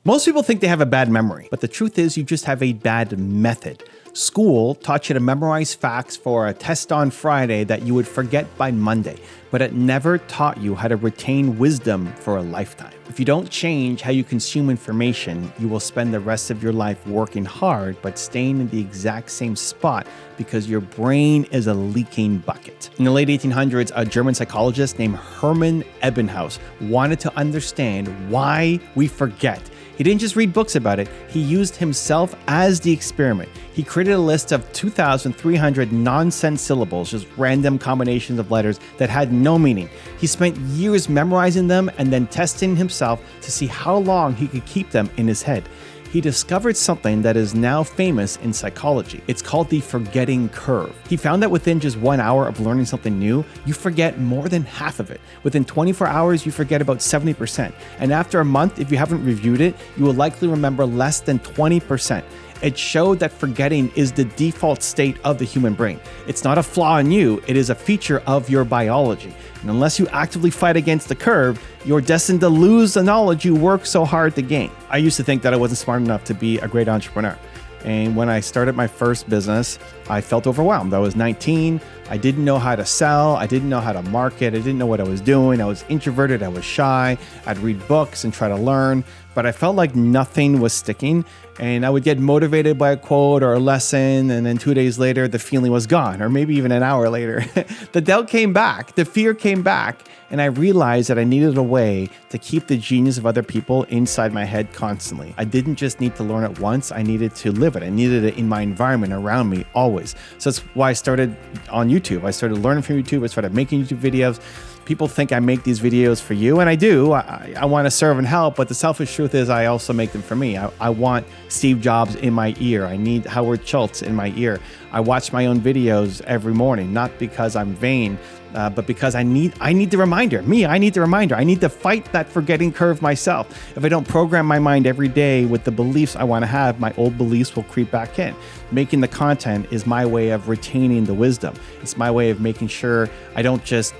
Most people think they have a bad memory, but the truth is you just have a bad method. School taught you to memorize facts for a test on Friday that you would forget by Monday, but it never taught you how to retain wisdom for a lifetime. If you don't change how you consume information, you will spend the rest of your life working hard, but staying in the exact same spot because your brain is a leaking bucket. In the late 1800s, a German psychologist named Hermann Ebbinghaus wanted to understand why we forget. He didn't just read books about it, he used himself as the experiment. He created a list of 2,300 nonsense syllables, just random combinations of letters that had no meaning. He spent years memorizing them and then testing himself to see how long he could keep them in his head. He discovered something that is now famous in psychology. It's called the forgetting curve. He found that within just 1 hour of learning something new, you forget more than half of it. Within 24 hours, you forget about 70%. And after a month, if you haven't reviewed it, you will likely remember less than 20%. It showed that forgetting is the default state of the human brain. It's not a flaw in you, it is a feature of your biology. And unless you actively fight against the curve, you're destined to lose the knowledge you work so hard to gain. I used to think that I wasn't smart enough to be a great entrepreneur. And when I started my first business, I felt overwhelmed. I was 19. I didn't know how to sell. I didn't know how to market. I didn't know what I was doing. I was introverted. I was shy. I'd read books and try to learn, but I felt like nothing was sticking. And I would get motivated by a quote or a lesson, and then 2 days later, the feeling was gone, or maybe even an hour later. The doubt came back, the fear came back, and I realized that I needed a way to keep the genius of other people inside my head constantly. I didn't just need to learn it once, I needed to live it. I needed it in my environment around me always. So that's why I started on YouTube. I started learning from YouTube, I started making YouTube videos. People think I make these videos for you, and I do. I want to serve and help, but the selfish truth is I also make them for me. I want Steve Jobs in my ear. I need Howard Schultz in my ear. I watch my own videos every morning, not because I'm vain, but because I need the reminder. I need the reminder. I need to fight that forgetting curve myself. If I don't program my mind every day with the beliefs I want to have, my old beliefs will creep back in. Making the content is my way of retaining the wisdom. It's my way of making sure I don't just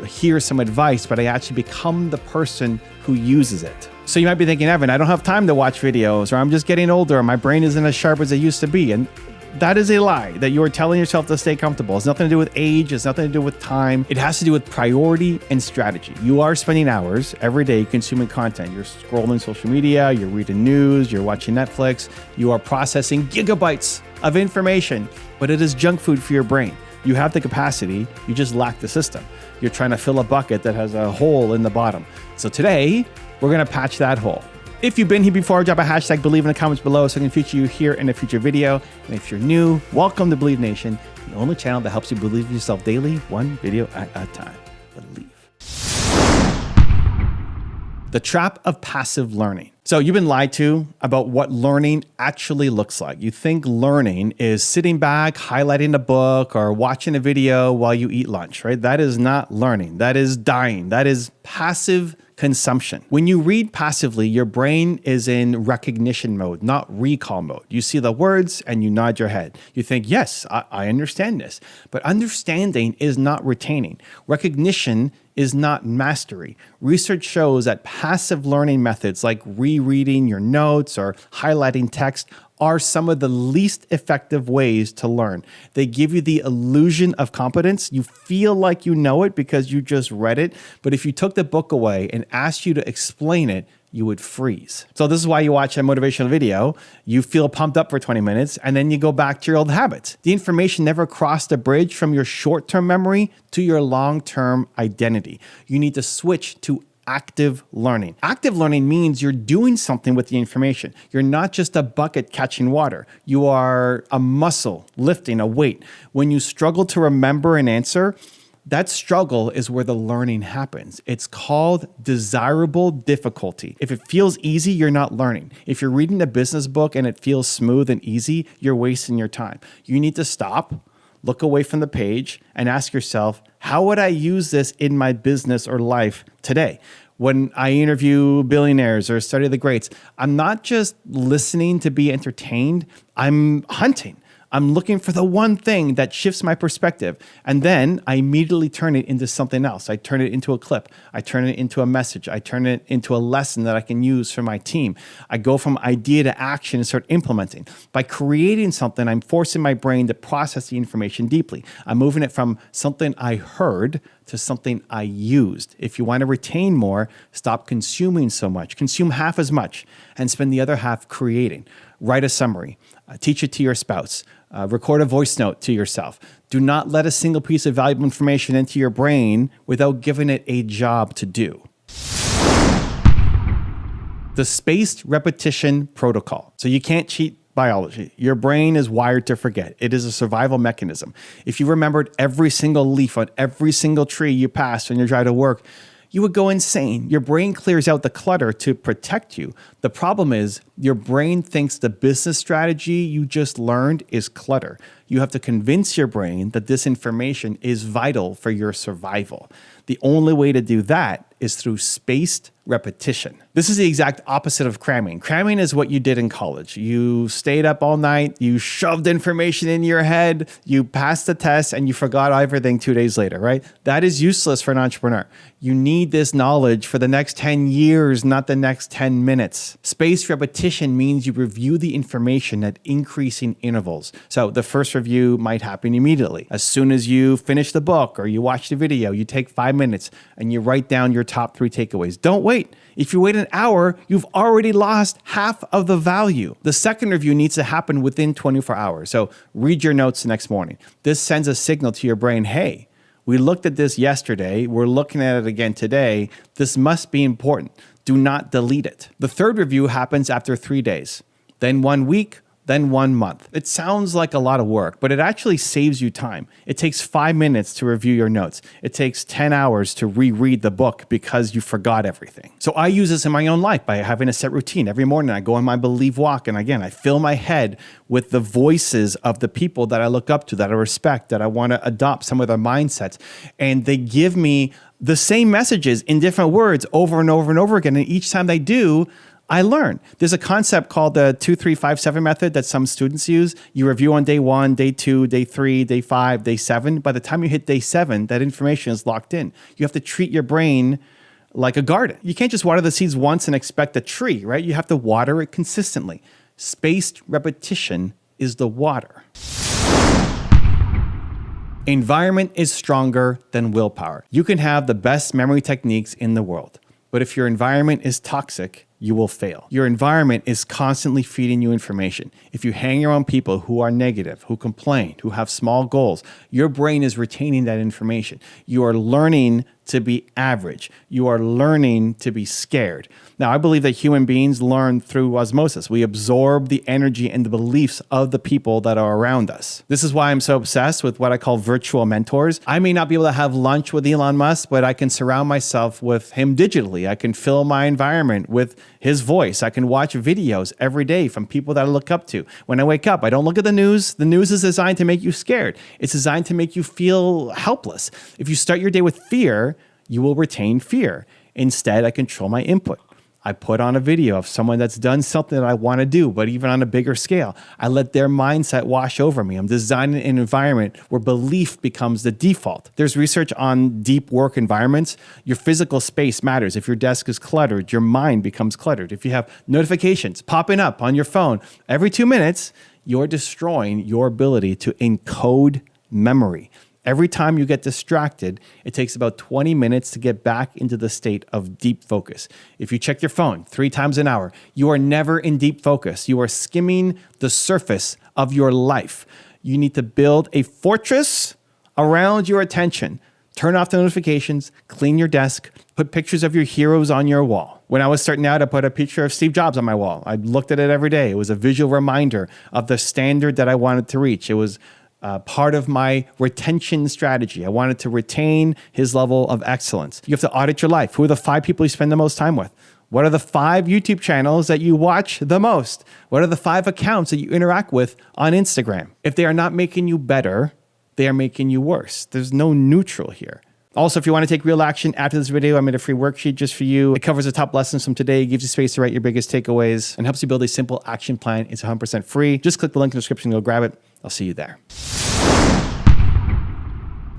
hear some advice, but I actually become the person who uses it. So you might be thinking, Evan, I don't have time to watch videos, or I'm just getting older, or my brain isn't as sharp as it used to be. And that is a lie that you are telling yourself to stay comfortable. It's nothing to do with age. It's nothing to do with time. It has to do with priority and strategy. You are spending hours every day consuming content. You're scrolling social media, you're reading news, you're watching Netflix, you are processing gigabytes of information, but it is junk food for your brain. You have the capacity, you just lack the system. You're trying to fill a bucket that has a hole in the bottom. So today, we're gonna patch that hole. If you've been here before, drop a hashtag Believe in the comments below so I can feature you here in a future video. And if you're new, welcome to Believe Nation, the only channel that helps you believe in yourself daily, one video at a time. Believe. The trap of passive learning. So you've been lied to about what learning actually looks like. You think learning is sitting back, highlighting a book, or watching a video while you eat lunch, right? That is not learning. That is dying. That is passive consumption. When you read passively, your brain is in recognition mode, not recall mode. You see the words and you nod your head. You think, yes, I understand this. But understanding is not retaining. Recognition is not mastery. Research shows that passive learning methods like rereading your notes or highlighting text are some of the least effective ways to learn. They give you the illusion of competence. You feel like you know it because you just read it. But if you took the book away and asked you to explain it, you would freeze. So this is why you watch a motivational video, you feel pumped up for 20 minutes, and then you go back to your old habits. The information never crossed the bridge from your short-term memory to your long-term identity. You need to switch to active learning. Active learning means you're doing something with the information. You're not just a bucket catching water. You are a muscle lifting a weight. When you struggle to remember an answer, that struggle is where the learning happens. It's called desirable difficulty. If it feels easy, you're not learning. If you're reading a business book and it feels smooth and easy, you're wasting your time. You need to stop, look away from the page, and ask yourself, how would I use this in my business or life today? When I interview billionaires or study the greats, I'm not just listening to be entertained, I'm hunting. I'm looking for the one thing that shifts my perspective. And then I immediately turn it into something else. I turn it into a clip. I turn it into a message. I turn it into a lesson that I can use for my team. I go from idea to action and start implementing. By creating something, I'm forcing my brain to process the information deeply. I'm moving it from something I heard to something I used. If you want to retain more, stop consuming so much. Consume half as much and spend the other half creating. Write a summary. Teach it to your spouse. Record a voice note to yourself. Do not let a single piece of valuable information into your brain without giving it a job to do. The spaced repetition protocol. So you can't cheat biology. Your brain is wired to forget. It is a survival mechanism. If you remembered every single leaf on every single tree you passed on your drive to work, you would go insane. Your brain clears out the clutter to protect you. The problem is your brain thinks the business strategy you just learned is clutter. You have to convince your brain that this information is vital for your survival. The only way to do that is through spaced repetition. This is the exact opposite of cramming. Cramming is what you did in college. You stayed up all night, you shoved information in your head, you passed the test, and you forgot everything 2 days later, right? That is useless for an entrepreneur. You need this knowledge for the next 10 years, not the next 10 minutes. Spaced repetition means you review the information at increasing intervals. So the first review might happen immediately. As soon as you finish the book or you watch the video, you take 5 minutes and you write down your top 3 takeaways. Don't wait. If you wait an hour, you've already lost half of the value. The second review needs to happen within 24 hours. So read your notes the next morning. This sends a signal to your brain, hey, we looked at this yesterday. We're looking at it again today. This must be important. Do not delete it. The third review happens after 3 days, then 1 week, then 1 month. It sounds like a lot of work, but it actually saves you time. It takes 5 minutes to review your notes. It takes 10 hours to reread the book because you forgot everything. So I use this in my own life by having a set routine. Every morning I go on my belief walk, and again, I fill my head with the voices of the people that I look up to, that I respect, that I want to adopt some of their mindsets. And they give me the same messages in different words over and over and over again. And each time they do, I learn. There's a concept called the 2-3-5-7 method that some students use. You review on day 1, day 2, day 3, day 5, day 7. By the time you hit day 7, that information is locked in. You have to treat your brain like a garden. You can't just water the seeds once and expect a tree, right? You have to water it consistently. Spaced repetition is the water. Environment is stronger than willpower. You can have the best memory techniques in the world, but if your environment is toxic, you will fail. Your environment is constantly feeding you information. If you hang around people who are negative, who complain, who have small goals, your brain is retaining that information. You are learning to be average. You are learning to be scared. Now, I believe that human beings learn through osmosis. We absorb the energy and the beliefs of the people that are around us. This is why I'm so obsessed with what I call virtual mentors. I may not be able to have lunch with Elon Musk, but I can surround myself with him digitally. I can fill my environment with his voice. I can watch videos every day from people that I look up to. When I wake up, I don't look at the news. The news is designed to make you scared. It's designed to make you feel helpless. If you start your day with fear, you will retain fear. Instead, I control my input. I put on a video of someone that's done something that I want to do, but even on a bigger scale. I let their mindset wash over me. I'm designing an environment where belief becomes the default. There's research on deep work environments. Your physical space matters. If your desk is cluttered, your mind becomes cluttered. If you have notifications popping up on your phone every 2 minutes, you're destroying your ability to encode memory. Every time you get distracted, it takes about 20 minutes to get back into the state of deep focus. If you check your phone 3 times an hour, you are never in deep focus. You are skimming the surface of your life. You need to build a fortress around your attention. Turn off the notifications, clean your desk, put pictures of your heroes on your wall. When I was starting out, I put a picture of Steve Jobs on my wall. I looked at it every day. It was a visual reminder of the standard that I wanted to reach. It was part of my retention strategy. I wanted to retain his level of excellence. You have to audit your life. Who are the 5 people you spend the most time with? What are the 5 YouTube channels that you watch the most? What are the 5 accounts that you interact with on Instagram? If they are not making you better, they are making you worse. There's no neutral here. Also, if you want to take real action after this video, I made a free worksheet just for you. It covers the top lessons from today, gives you space to write your biggest takeaways, and helps you build a simple action plan. It's 100% free. Just click the link in the description and go grab it. I'll see you there.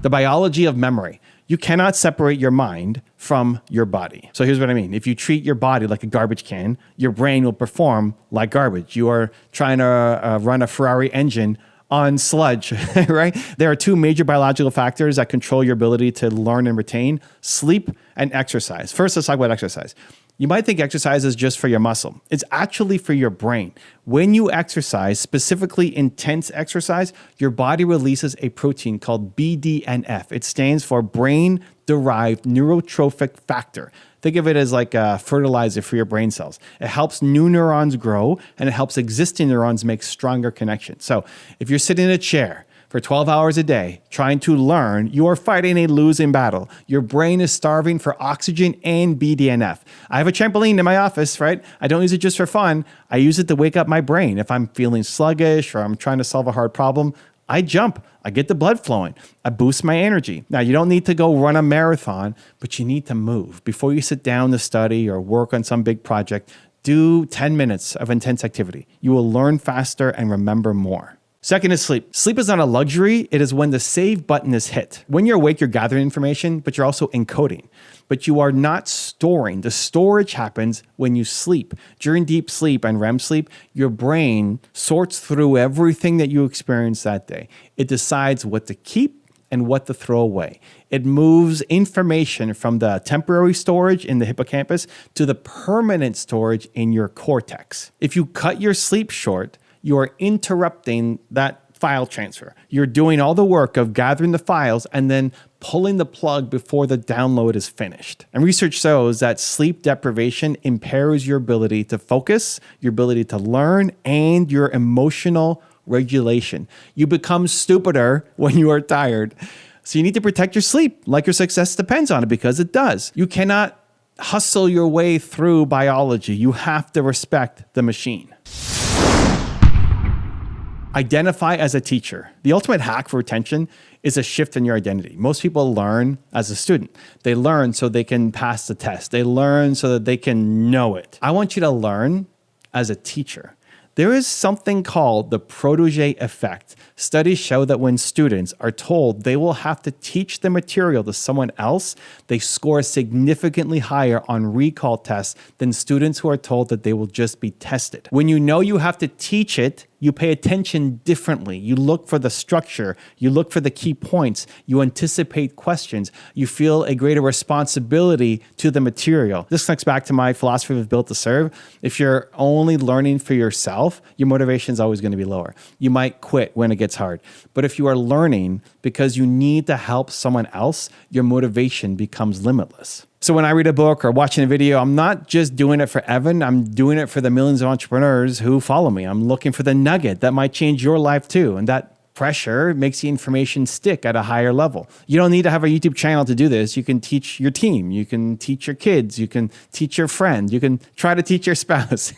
The biology of memory. You cannot separate your mind from your body. So here's what I mean. If you treat your body like a garbage can, your brain will perform like garbage. You are trying to run a Ferrari engine on sludge, right? There are two major biological factors that control your ability to learn and retain: sleep and exercise. First, let's talk about exercise. You might think exercise is just for your muscle. It's actually for your brain. When you exercise, specifically intense exercise, your body releases a protein called BDNF. It stands for brain-derived neurotrophic factor. Think of it as like a fertilizer for your brain cells. It helps new neurons grow, and it helps existing neurons make stronger connections. So if you're sitting in a chair for 12 hours a day trying to learn, you are fighting a losing battle. Your brain is starving for oxygen and BDNF. I have a trampoline in my office, right? I don't use it just for fun. I use it to wake up my brain. If I'm feeling sluggish or I'm trying to solve a hard problem, I jump. I get the blood flowing. I boost my energy. Now, you don't need to go run a marathon, but you need to move. Before you sit down to study or work on some big project, do 10 minutes of intense activity. You will learn faster and remember more. Second is sleep. Sleep is not a luxury. It is when the save button is hit. When you're awake, you're gathering information, but you're also encoding. But you are not storing. The storage happens when you sleep. During deep sleep and REM sleep, your brain sorts through everything that you experienced that day. It decides what to keep and what to throw away. It moves information from the temporary storage in the hippocampus to the permanent storage in your cortex. If you cut your sleep short, you are interrupting that file transfer. You're doing all the work of gathering the files and then pulling the plug before the download is finished. And research shows that sleep deprivation impairs your ability to focus, your ability to learn, and your emotional regulation. You become stupider when you are tired. So you need to protect your sleep like your success depends on it, because it does. You cannot hustle your way through biology. You have to respect the machine. Identify as a teacher. The ultimate hack for retention is a shift in your identity. Most people learn as a student. They learn so they can pass the test. They learn so that they can know it. I want you to learn as a teacher. There is something called the protege effect. Studies show that when students are told they will have to teach the material to someone else, they score significantly higher on recall tests than students who are told that they will just be tested. When you know you have to teach it, you pay attention differently. You look for the structure. You look for the key points. You anticipate questions. You feel a greater responsibility to the material. This connects back to my philosophy of built to serve. If you're only learning for yourself, your motivation is always going to be lower. You might quit when it gets hard. But if you are learning because you need to help someone else, your motivation becomes limitless. So when I read a book or watching a video, I'm not just doing it for Evan. I'm doing it for the millions of entrepreneurs who follow me. I'm looking for the nugget that might change your life too. And that pressure makes the information stick at a higher level. You don't need to have a YouTube channel to do this. You can teach your team. You can teach your kids. You can teach your friend. You can try to teach your spouse.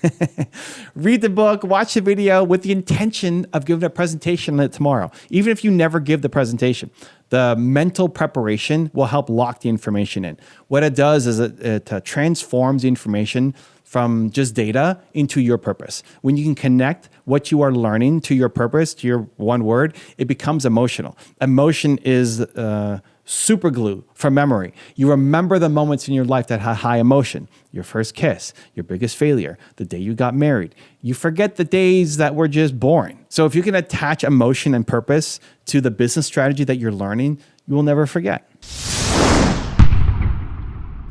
Read the book, watch the video with the intention of giving a presentation on it tomorrow. Even if you never give the presentation, the mental preparation will help lock the information in. What it does is it transforms the information from just data into your purpose. When you can connect what you are learning to your purpose, to your one word, it becomes emotional. Emotion is super glue for memory. You remember the moments in your life that had high emotion. Your first kiss, your biggest failure, the day you got married. You forget the days that were just boring. So if you can attach emotion and purpose to the business strategy that you're learning, you will never forget.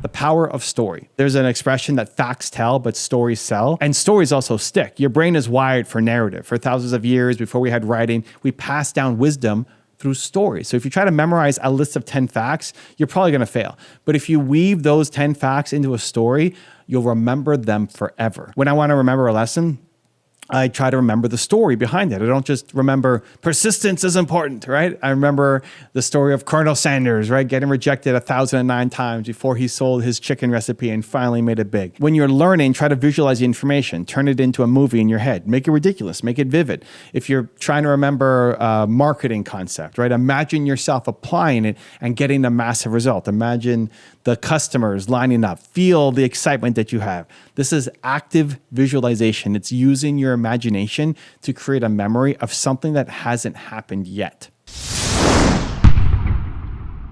The power of story. There's an expression that facts tell, but stories sell. And stories also stick. Your brain is wired for narrative. For thousands of years before we had writing, we passed down wisdom through stories. So if you try to memorize a list of 10 facts, you're probably going to fail. But if you weave those 10 facts into a story, you'll remember them forever. When I want to remember a lesson, I try to remember the story behind it. I don't just remember persistence is important, right? I remember the story of Colonel Sanders, right? Getting rejected 1,009 times before he sold his chicken recipe and finally made it big. When you're learning, try to visualize the information, turn it into a movie in your head, make it ridiculous, make it vivid. If you're trying to remember a marketing concept, right? Imagine yourself applying it and getting a massive result. Imagine the customers lining up, feel the excitement that you have. This is active visualization. It's using your imagination to create a memory of something that hasn't happened yet.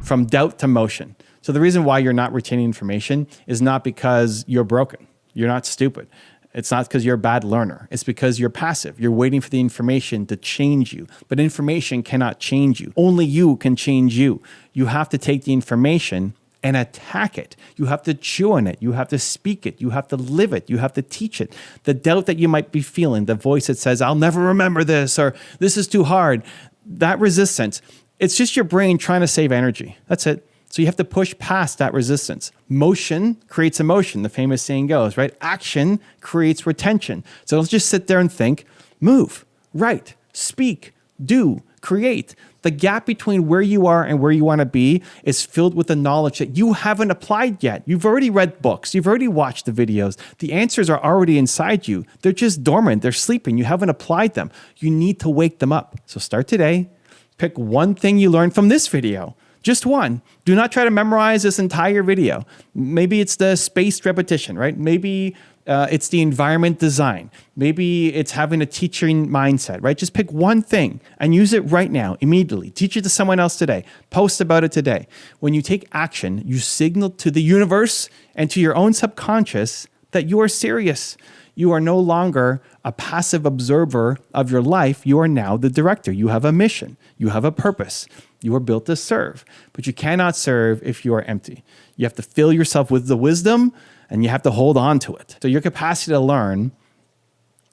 From doubt to motion. So the reason why you're not retaining information is not because you're broken. You're not stupid. It's not because you're a bad learner. It's because you're passive. You're waiting for the information to change you. But information cannot change you. Only you can change you. You have to take the information and attack it. You have to chew on it. You have to speak it. You have to live it. You have to teach it. The doubt that you might be feeling, the voice that says, I'll never remember this, or this is too hard, that resistance, it's just your brain trying to save energy. That's it. So you have to push past that resistance. Motion creates emotion, the famous saying goes, right? Action creates retention. So don't just sit there and think, move, write, speak, do, create. The gap between where you are and where you want to be is filled with the knowledge that you haven't applied yet. You've already read books. You've already watched the videos. The answers are already inside you. They're just dormant. They're sleeping. You haven't applied them. You need to wake them up. So start today. Pick one thing you learned from this video. Just one. Do not try to memorize this entire video. Maybe it's the spaced repetition, right? Maybe it's the environment design. Maybe it's having a teaching mindset, right? Just pick one thing and use it right now, immediately. Teach it to someone else today. Post about it today. When you take action, you signal to the universe and to your own subconscious that you are serious. You are no longer a passive observer of your life. You are now the director. You have a mission. You have a purpose. You are built to serve, but you cannot serve if you are empty. You have to fill yourself with the wisdom and you have to hold on to it. So your capacity to learn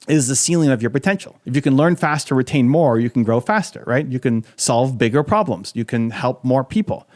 is the ceiling of your potential. If you can learn faster, retain more, you can grow faster, right? You can solve bigger problems. You can help more people.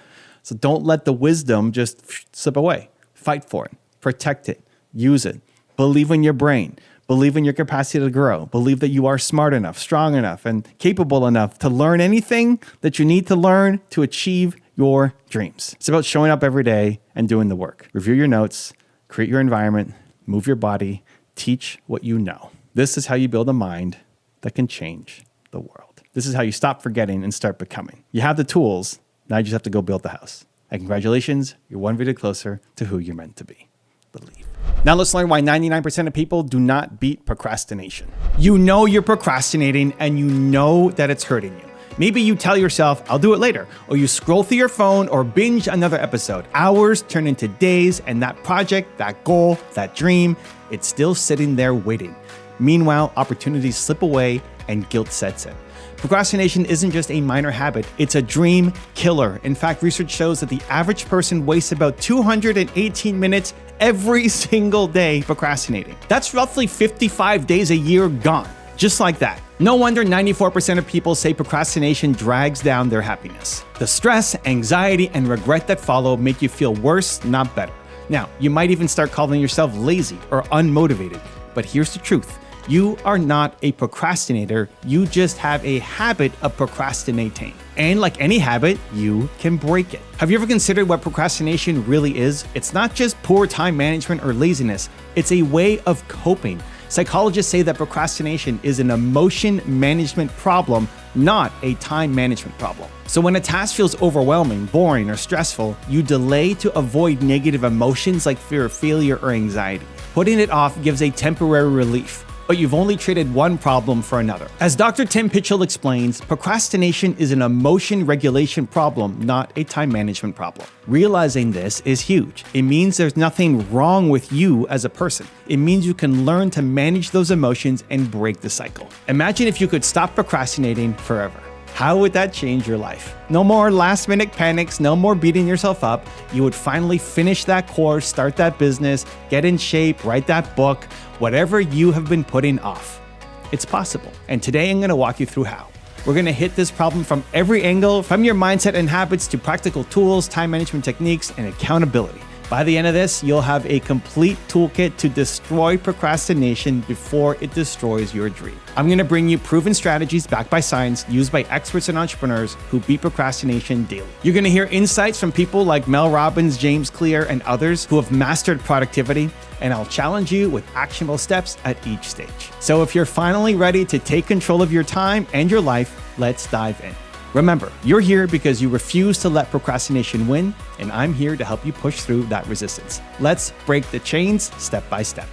So don't let the wisdom just slip away. Fight for it. Protect it. Use it. Believe in your brain. Believe in your capacity to grow. Believe that you are smart enough, strong enough, and capable enough to learn anything that you need to learn to achieve your dreams. It's about showing up every day and doing the work. Review your notes, create your environment, move your body, teach what you know. This is how you build a mind that can change the world. This is how you stop forgetting and start becoming. You have the tools. Now you just have to go build the house. And congratulations, you're one video closer to who you're meant to be. Believe. Now let's learn why 99% of people do not beat procrastination. You know you're procrastinating and you know that it's hurting you. Maybe you tell yourself, I'll do it later, or you scroll through your phone or binge another episode. Hours turn into days and that project, that goal, that dream, it's still sitting there waiting. Meanwhile, opportunities slip away and guilt sets in. Procrastination isn't just a minor habit, it's a dream killer. In fact, research shows that the average person wastes about 218 minutes every single day procrastinating. That's roughly 55 days a year gone, just like that. No wonder 94% of people say procrastination drags down their happiness. The stress, anxiety, and regret that follow make you feel worse, not better. Now, you might even start calling yourself lazy or unmotivated, but here's the truth. You are not a procrastinator, you just have a habit of procrastinating. And like any habit, you can break it. Have you ever considered what procrastination really is? It's not just poor time management or laziness, it's a way of coping. Psychologists say that procrastination is an emotion management problem, not a time management problem. So when a task feels overwhelming, boring, or stressful, you delay to avoid negative emotions like fear of failure or anxiety. Putting it off gives a temporary relief, but you've only traded one problem for another. As Dr. Tim Ferriss explains, procrastination is an emotion regulation problem, not a time management problem. Realizing this is huge. It means there's nothing wrong with you as a person. It means you can learn to manage those emotions and break the cycle. Imagine if you could stop procrastinating forever. How would that change your life? No more last-minute panics, no more beating yourself up. You would finally finish that course, start that business, get in shape, write that book, whatever you have been putting off. It's possible. And today I'm going to walk you through how. We're going to hit this problem from every angle, from your mindset and habits to practical tools, time management techniques, and accountability. By the end of this, you'll have a complete toolkit to destroy procrastination before it destroys your dream. I'm going to bring you proven strategies backed by science used by experts and entrepreneurs who beat procrastination daily. You're going to hear insights from people like Mel Robbins, James Clear, and others who have mastered productivity, and I'll challenge you with actionable steps at each stage. So if you're finally ready to take control of your time and your life, let's dive in. Remember, you're here because you refuse to let procrastination win, and I'm here to help you push through that resistance. Let's break the chains step by step.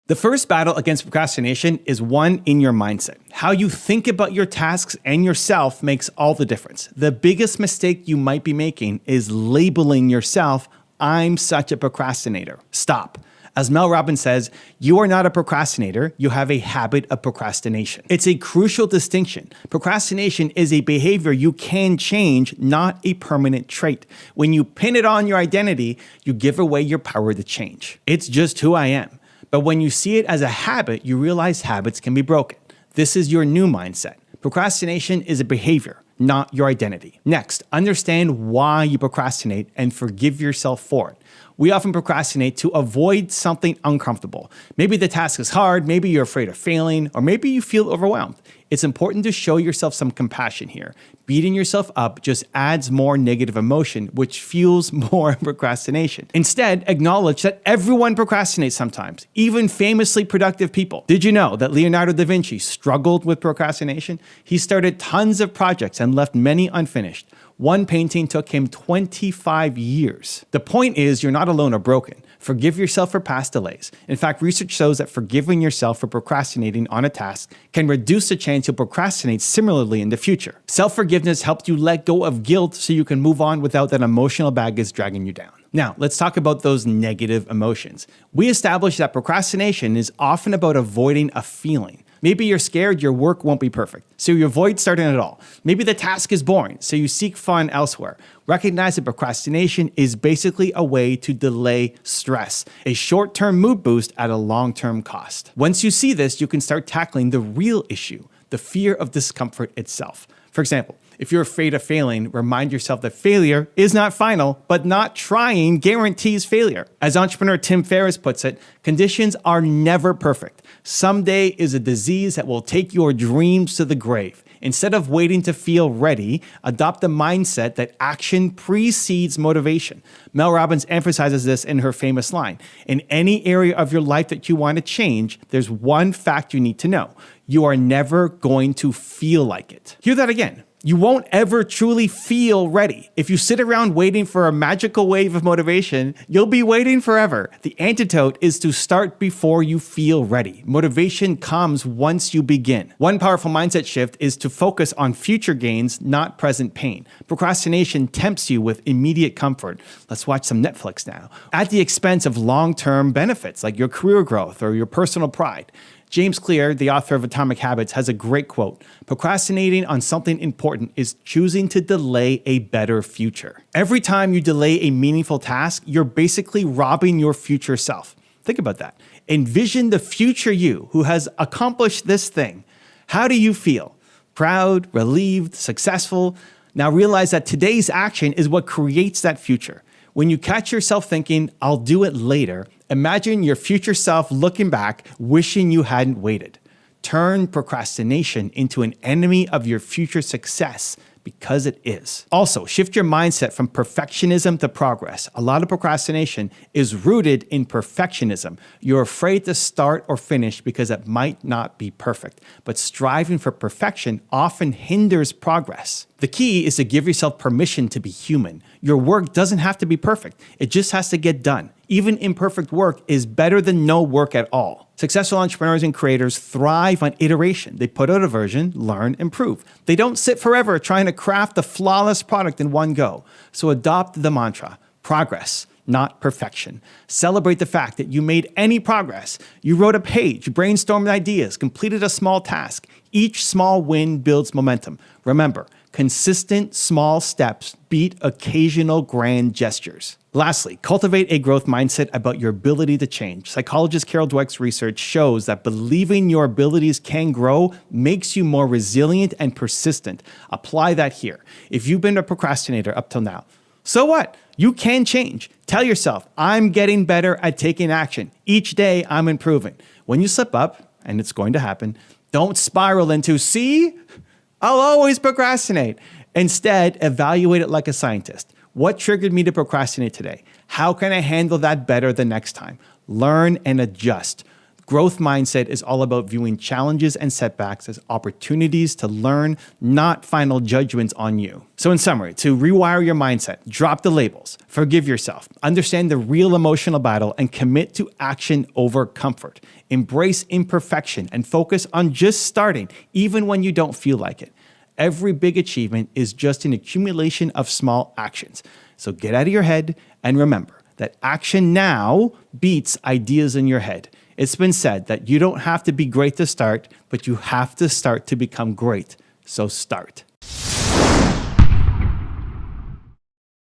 The first battle against procrastination is one in your mindset. How you think about your tasks and yourself makes all the difference. The biggest mistake you might be making is labeling yourself, "I'm such a procrastinator." Stop. As Mel Robbins says, you are not a procrastinator, you have a habit of procrastination. It's a crucial distinction. Procrastination is a behavior you can change, not a permanent trait. When you pin it on your identity, you give away your power to change. It's just who I am. But when you see it as a habit, you realize habits can be broken. This is your new mindset. Procrastination is a behavior, not your identity. Next, understand why you procrastinate and forgive yourself for it. We often procrastinate to avoid something uncomfortable. Maybe the task is hard, maybe you're afraid of failing, or maybe you feel overwhelmed. It's important to show yourself some compassion here. Beating yourself up just adds more negative emotion, which fuels more procrastination. Instead, acknowledge that everyone procrastinates sometimes, even famously productive people. Did you know that Leonardo da Vinci struggled with procrastination? He started tons of projects and left many unfinished. One painting took him 25 years. The point is, you're not alone or broken. Forgive yourself for past delays. In fact, research shows that forgiving yourself for procrastinating on a task can reduce the chance you'll procrastinate similarly in the future. Self-forgiveness helps you let go of guilt so you can move on without that emotional baggage dragging you down. Now, let's talk about those negative emotions. We established that procrastination is often about avoiding a feeling. Maybe you're scared your work won't be perfect, so you avoid starting at all. Maybe the task is boring, so you seek fun elsewhere. Recognize that procrastination is basically a way to delay stress, a short-term mood boost at a long-term cost. Once you see this, you can start tackling the real issue, the fear of discomfort itself. For example, if you're afraid of failing, remind yourself that failure is not final, but not trying guarantees failure. As entrepreneur Tim Ferriss puts it, conditions are never perfect. Someday is a disease that will take your dreams to the grave. Instead of waiting to feel ready, adopt the mindset that action precedes motivation. Mel Robbins emphasizes this in her famous line. In any area of your life that you want to change, there's one fact you need to know. You are never going to feel like it. Hear that again. You won't ever truly feel ready. If you sit around waiting for a magical wave of motivation, you'll be waiting forever. The antidote is to start before you feel ready. Motivation comes once you begin. One powerful mindset shift is to focus on future gains, not present pain. Procrastination tempts you with immediate comfort. Let's watch some Netflix now, at the expense of long-term benefits like your career growth or your personal pride. James Clear, the author of Atomic Habits, has a great quote. Procrastinating on something important is choosing to delay a better future. Every time you delay a meaningful task, you're basically robbing your future self. Think about that. Envision the future you who has accomplished this thing. How do you feel? Proud, relieved, successful? Now realize that today's action is what creates that future. When you catch yourself thinking, "I'll do it later," imagine your future self looking back, wishing you hadn't waited. Turn procrastination into an enemy of your future success, because it is. Also, shift your mindset from perfectionism to progress. A lot of procrastination is rooted in perfectionism. You're afraid to start or finish because it might not be perfect. But striving for perfection often hinders progress. The key is to give yourself permission to be human. Your work doesn't have to be perfect. It just has to get done. Even imperfect work is better than no work at all. Successful entrepreneurs and creators thrive on iteration. They put out a version, learn, improve. They don't sit forever trying to craft a flawless product in one go. So adopt the mantra, progress, not perfection. Celebrate the fact that you made any progress. You wrote a page, brainstormed ideas, completed a small task. Each small win builds momentum. Remember, consistent small steps beat occasional grand gestures. Lastly, cultivate a growth mindset about your ability to change. Psychologist Carol Dweck's research shows that believing your abilities can grow makes you more resilient and persistent. Apply that here. If you've been a procrastinator up till now, so what? You can change. Tell yourself, I'm getting better at taking action. Each day I'm improving. When you slip up, and it's going to happen, don't spiral into, see, I'll always procrastinate. Instead, evaluate it like a scientist. What triggered me to procrastinate today? How can I handle that better the next time? Learn and adjust. Growth mindset is all about viewing challenges and setbacks as opportunities to learn, not final judgments on you. So in summary, to rewire your mindset, drop the labels, forgive yourself, understand the real emotional battle, and commit to action over comfort. Embrace imperfection and focus on just starting, even when you don't feel like it. Every big achievement is just an accumulation of small actions. So get out of your head and remember that action now beats ideas in your head. It's been said that you don't have to be great to start, but you have to start to become great. So start.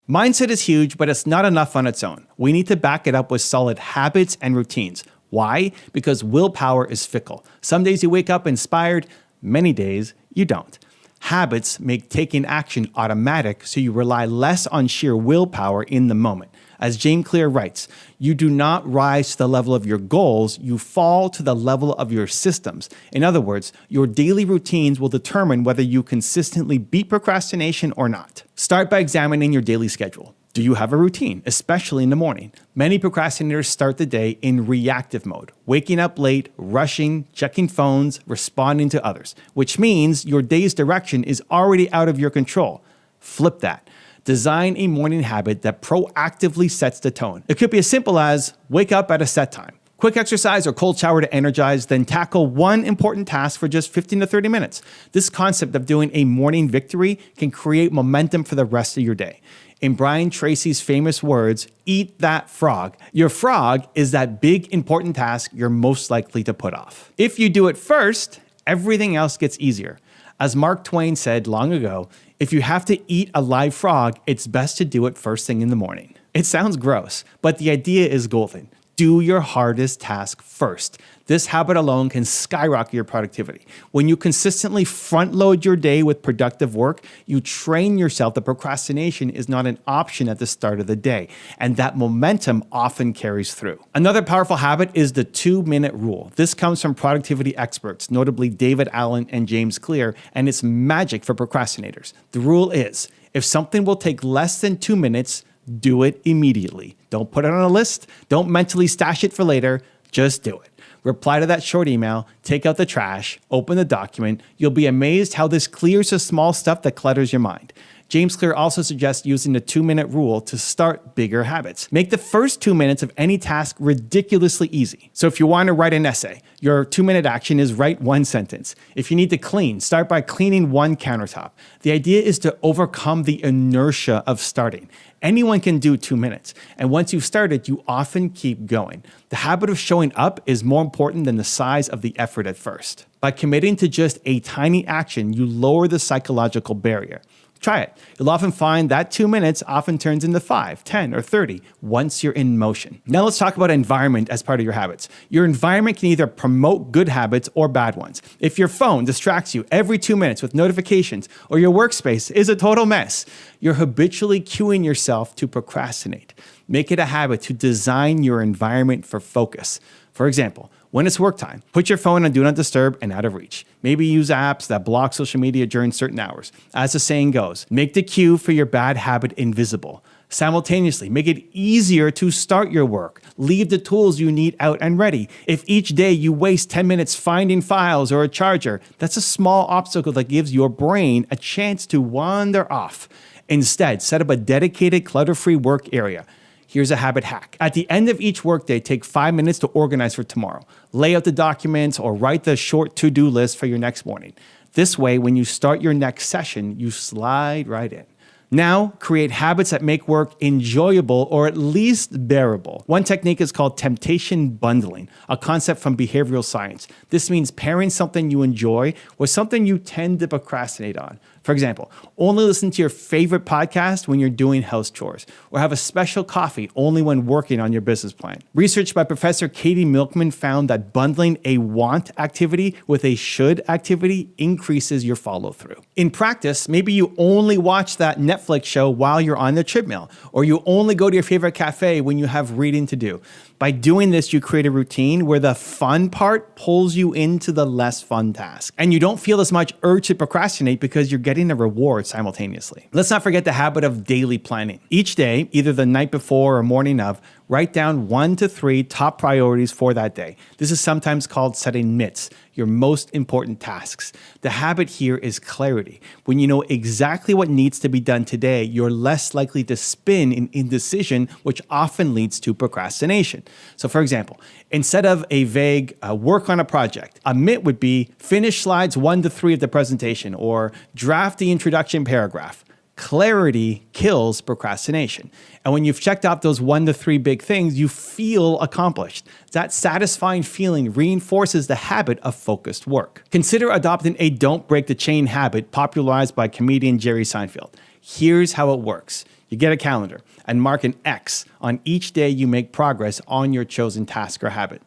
Mindset is huge, but it's not enough on its own. We need to back it up with solid habits and routines. Why? Because willpower is fickle. Some days you wake up inspired, many days you don't. Habits make taking action automatic, so you rely less on sheer willpower in the moment. As James Clear writes, you do not rise to the level of your goals, you fall to the level of your systems. In other words, your daily routines will determine whether you consistently beat procrastination or not. Start by examining your daily schedule. Do you have a routine, especially in the morning? Many procrastinators start the day in reactive mode, waking up late, rushing, checking phones, responding to others, which means your day's direction is already out of your control. Flip that. Design a morning habit that proactively sets the tone. It could be as simple as wake up at a set time, quick exercise or cold shower to energize, then tackle one important task for just 15 to 30 minutes. This concept of doing a morning victory can create momentum for the rest of your day. In Brian Tracy's famous words, eat that frog. Your frog is that big important task you're most likely to put off. If you do it first, everything else gets easier. As Mark Twain said long ago, if you have to eat a live frog, it's best to do it first thing in the morning. It sounds gross, but the idea is golden. Do your hardest task first. This habit alone can skyrocket your productivity. When you consistently front load your day with productive work, you train yourself that procrastination is not an option at the start of the day, and that momentum often carries through. Another powerful habit is the 2-minute rule. This comes from productivity experts, notably David Allen and James Clear, and it's magic for procrastinators. The rule is, if something will take less than 2 minutes, do it immediately. Don't put it on a list. Don't mentally stash it for later. Just do it. Reply to that short email, take out the trash, open the document. You'll be amazed how this clears the small stuff that clutters your mind. James Clear also suggests using the 2-minute rule to start bigger habits. Make the first 2 minutes of any task ridiculously easy. So if you want to write an essay, your 2-minute action is write 1 sentence. If you need to clean, start by cleaning 1 countertop. The idea is to overcome the inertia of starting. Anyone can do 2 minutes. And once you've started, you often keep going. The habit of showing up is more important than the size of the effort at first. By committing to just a tiny action, you lower the psychological barrier. Try it. You'll often find that 2 minutes often turns into 5, 10, or 30 once you're in motion. Now let's talk about environment as part of your habits. Your environment can either promote good habits or bad ones. If your phone distracts you every 2 minutes with notifications, or your workspace is a total mess, you're habitually cueing yourself to procrastinate. Make it a habit to design your environment for focus. For example, when it's work time, put your phone on Do Not Disturb and out of reach. Maybe use apps that block social media during certain hours. As the saying goes, make the cue for your bad habit invisible. Simultaneously, make it easier to start your work. Leave the tools you need out and ready. If each day you waste 10 minutes finding files or a charger, that's a small obstacle that gives your brain a chance to wander off. Instead, set up a dedicated clutter-free work area. Here's a habit hack. At the end of each workday, take 5 minutes to organize for tomorrow. Lay out the documents or write the short to-do list for your next morning. This way, when you start your next session, you slide right in. Now, create habits that make work enjoyable or at least bearable. One technique is called temptation bundling, a concept from behavioral science. This means pairing something you enjoy with something you tend to procrastinate on. For example, only listen to your favorite podcast when you're doing house chores, or have a special coffee only when working on your business plan. Research by Professor Katie Milkman found that bundling a want activity with a should activity increases your follow-through. In practice, maybe you only watch that Netflix show while you're on the treadmill, or you only go to your favorite cafe when you have reading to do. By doing this, you create a routine where the fun part pulls you into the less fun task. And you don't feel as much urge to procrastinate because you're getting a reward simultaneously. Let's not forget the habit of daily planning. Each day, either the night before or morning of, write down 1 to 3 top priorities for that day. This is sometimes called setting MITs, your most important tasks. The habit here is clarity. When you know exactly what needs to be done today, you're less likely to spin in indecision, which often leads to procrastination. So for example, instead of a vague work on a project, a MIT would be finish slides 1 to 3 of the presentation or draft the introduction paragraph. Clarity kills procrastination. And when you've checked off those 1 to 3 big things, you feel accomplished. That satisfying feeling reinforces the habit of focused work. Consider adopting a don't break the chain habit popularized by comedian Jerry Seinfeld. Here's how it works. You get a calendar and mark an X on each day you make progress on your chosen task or habit.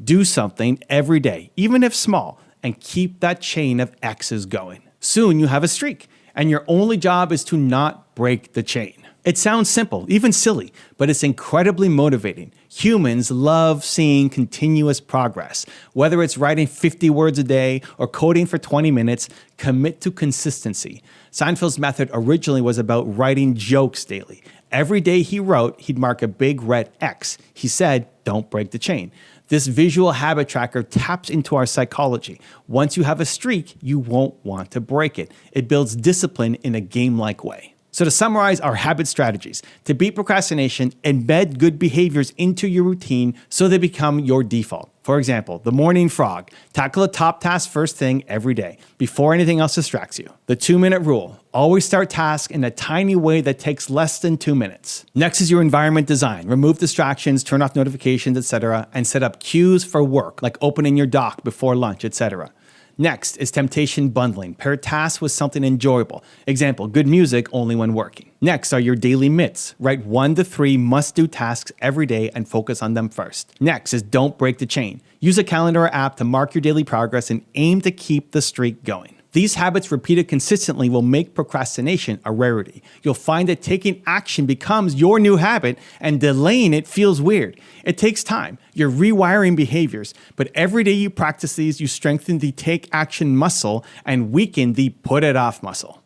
Do something every day, even if small, and keep that chain of X's going. Soon you have a streak, and your only job is to not break the chain. It sounds simple, even silly, but it's incredibly motivating. Humans love seeing continuous progress. Whether it's writing 50 words a day or coding for 20 minutes, commit to consistency. Seinfeld's method originally was about writing jokes daily. Every day he wrote, he'd mark a big red X. He said, don't break the chain. This visual habit tracker taps into our psychology. Once you have a streak, you won't want to break it. It builds discipline in a game-like way. So to summarize our habit strategies, to beat procrastination, embed good behaviors into your routine so they become your default. For example, the morning frog. Tackle a top task first thing every day, before anything else distracts you. The 2-minute rule. Always start tasks in a tiny way that takes less than 2 minutes. Next is your environment design. Remove distractions, turn off notifications, etc., and set up cues for work, like opening your dock before lunch, etc. Next is temptation bundling. Pair tasks with something enjoyable. Example, good music only when working. Next are your daily MITs. Write 1 to 3 must-do tasks every day and focus on them first. Next is don't break the chain. Use a calendar or app to mark your daily progress and aim to keep the streak going. These habits repeated consistently will make procrastination a rarity. You'll find that taking action becomes your new habit and delaying it feels weird. It takes time. You're rewiring behaviors, but every day you practice these, you strengthen the take action muscle and weaken the put it off muscle.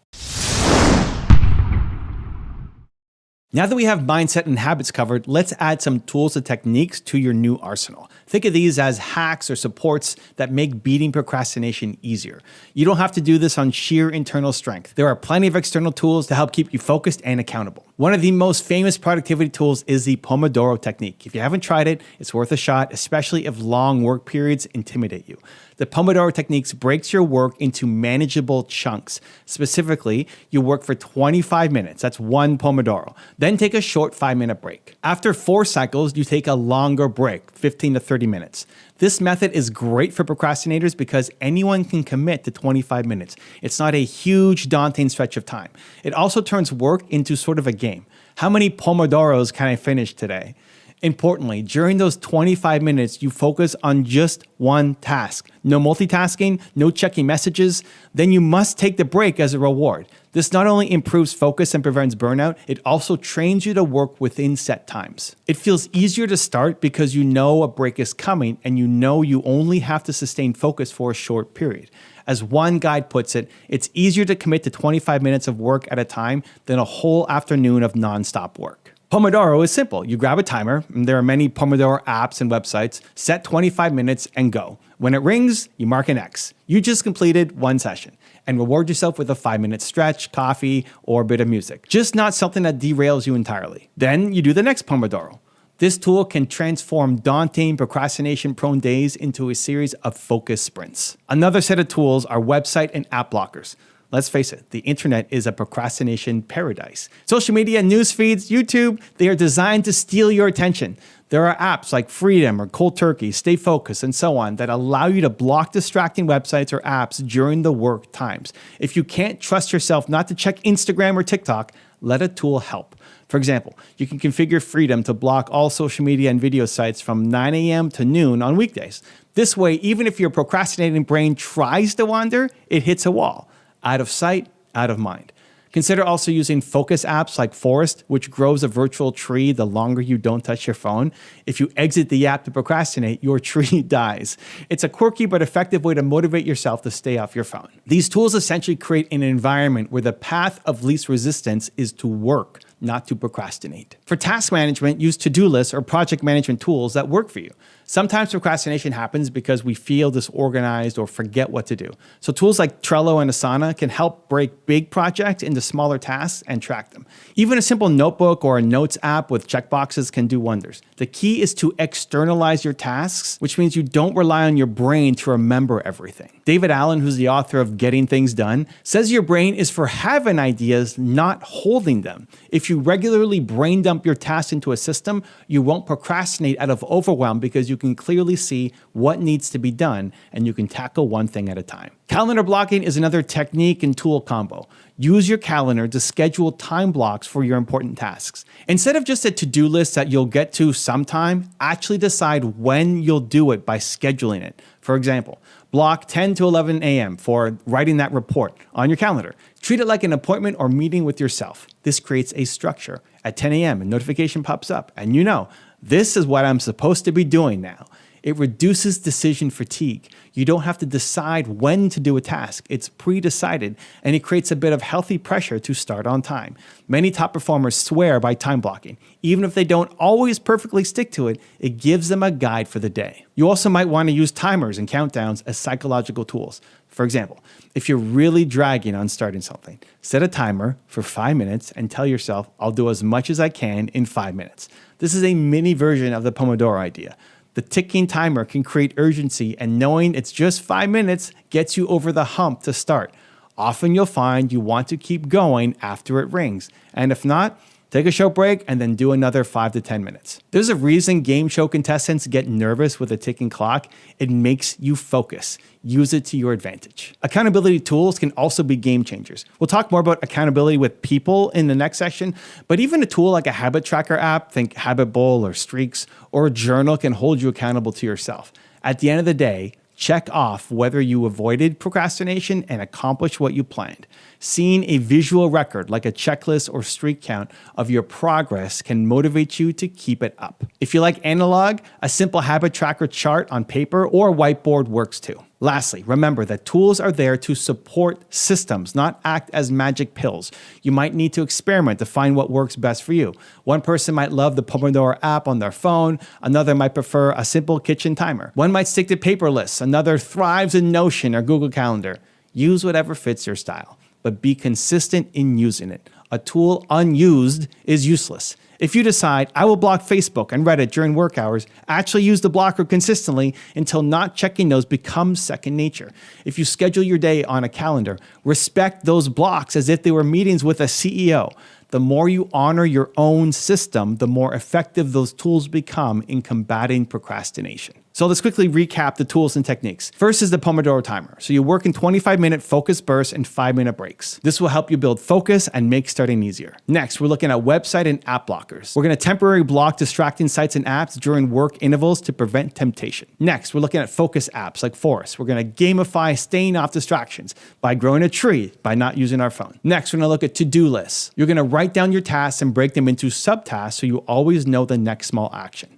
Now that we have mindset and habits covered, let's add some tools and techniques to your new arsenal. Think of these as hacks or supports that make beating procrastination easier. You don't have to do this on sheer internal strength. There are plenty of external tools to help keep you focused and accountable. One of the most famous productivity tools is the Pomodoro technique. If you haven't tried it, it's worth a shot, especially if long work periods intimidate you. The Pomodoro technique breaks your work into manageable chunks. Specifically, you work for 25 minutes. That's 1 Pomodoro. Then take a short 5-minute break. After 4 cycles, you take a longer break, 15 to 30 minutes. This method is great for procrastinators because anyone can commit to 25 minutes. It's not a huge, daunting stretch of time. It also turns work into sort of a game. How many Pomodoros can I finish today? Importantly, during those 25 minutes, you focus on just one task. No multitasking, no checking messages. Then you must take the break as a reward. This not only improves focus and prevents burnout, it also trains you to work within set times. It feels easier to start because you know a break is coming and you know you only have to sustain focus for a short period. As one guide puts it, it's easier to commit to 25 minutes of work at a time than a whole afternoon of nonstop work. Pomodoro is simple. You grab a timer, and there are many Pomodoro apps and websites, set 25 minutes and go. When it rings, you mark an X. You just completed 1 session and reward yourself with a 5-minute stretch, coffee, or a bit of music. Just not something that derails you entirely. Then you do the next Pomodoro. This tool can transform daunting, procrastination-prone days into a series of focus sprints. Another set of tools are website and app blockers. Let's face it, the internet is a procrastination paradise. Social media, news feeds, YouTube, they are designed to steal your attention. There are apps like Freedom or Cold Turkey, Stay Focused, and so on that allow you to block distracting websites or apps during the work times. If you can't trust yourself not to check Instagram or TikTok, let a tool help. For example, you can configure Freedom to block all social media and video sites from 9 a.m. to noon on weekdays. This way, even if your procrastinating brain tries to wander, it hits a wall. Out of sight, out of mind. Consider also using focus apps like Forest, which grows a virtual tree the longer you don't touch your phone. If you exit the app to procrastinate, your tree dies. It's a quirky but effective way to motivate yourself to stay off your phone. These tools essentially create an environment where the path of least resistance is to work, not to procrastinate. For task management, use to-do lists or project management tools that work for you. Sometimes procrastination happens because we feel disorganized or forget what to do. So tools like Trello and Asana can help break big projects into smaller tasks and track them. Even a simple notebook or a notes app with checkboxes can do wonders. The key is to externalize your tasks, which means you don't rely on your brain to remember everything. David Allen, who's the author of Getting Things Done, says your brain is for having ideas, not holding them. If you regularly brain dump your tasks into a system, you won't procrastinate out of overwhelm because you can clearly see what needs to be done and you can tackle one thing at a time. Calendar blocking is another technique and tool combo. Use your calendar to schedule time blocks for your important tasks. Instead of just a to-do list that you'll get to sometime, actually decide when you'll do it by scheduling it. For example, block 10 to 11 a.m. for writing that report on your calendar. Treat it like an appointment or meeting with yourself. This creates a structure. At 10 a.m., a notification pops up, and you know, this is what I'm supposed to be doing now. It reduces decision fatigue. You don't have to decide when to do a task. It's pre-decided, and it creates a bit of healthy pressure to start on time. Many top performers swear by time blocking. Even if they don't always perfectly stick to it, it gives them a guide for the day. You also might want to use timers and countdowns as psychological tools. For example, if you're really dragging on starting something, set a timer for 5 minutes and tell yourself, I'll do as much as I can in 5 minutes. This is a mini version of the Pomodoro idea. The ticking timer can create urgency, and knowing it's just 5 minutes gets you over the hump to start. Often you'll find you want to keep going after it rings, and if not, take a short break and then do another 5 to 10 minutes. There's a reason game show contestants get nervous with a ticking clock. It makes you focus. Use it to your advantage. Accountability tools can also be game changers. We'll talk more about accountability with people in the next section, but even a tool like a habit tracker app, think Habit Bowl or Streaks, or a journal can hold you accountable to yourself. At the end of the day, check off whether you avoided procrastination and accomplished what you planned. Seeing a visual record like a checklist or streak count of your progress can motivate you to keep it up. If you like analog, a simple habit tracker chart on paper or whiteboard works too. Lastly, remember that tools are there to support systems, not act as magic pills. You might need to experiment to find what works best for you. One person might love the Pomodoro app on their phone, another might prefer a simple kitchen timer. One might stick to paper lists, another thrives in Notion or Google Calendar. Use whatever fits your style, but be consistent in using it. A tool unused is useless. If you decide, I will block Facebook and Reddit during work hours, actually use the blocker consistently until not checking those becomes second nature. If you schedule your day on a calendar, respect those blocks as if they were meetings with a CEO. The more you honor your own system, the more effective those tools become in combating procrastination. So let's quickly recap the tools and techniques. First is the Pomodoro timer. So you work in 25-minute focus bursts and 5-minute breaks. This will help you build focus and make starting easier. Next, we're looking at website and app blockers. We're going to temporarily block distracting sites and apps during work intervals to prevent temptation. Next, we're looking at focus apps like Forest. We're going to gamify staying off distractions by growing a tree by not using our phone. Next, we're going to look at to-do lists. You're going to write down your tasks and break them into subtasks so you always know the next small action.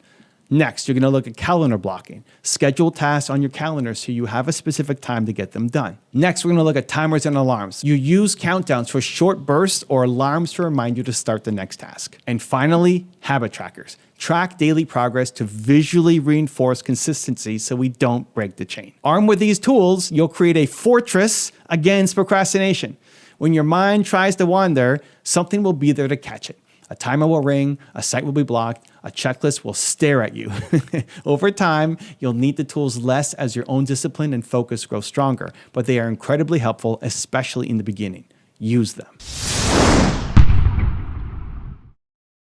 Next, you're going to look at calendar blocking. Schedule tasks on your calendar so you have a specific time to get them done. Next, we're going to look at timers and alarms. You use countdowns for short bursts or alarms to remind you to start the next task. And finally, habit trackers. Track daily progress to visually reinforce consistency so we don't break the chain. Armed with these tools, you'll create a fortress against procrastination. When your mind tries to wander, something will be there to catch it. A timer will ring, a site will be blocked, a checklist will stare at you. Over time, you'll need the tools less as your own discipline and focus grow stronger, but they are incredibly helpful, especially in the beginning. Use them.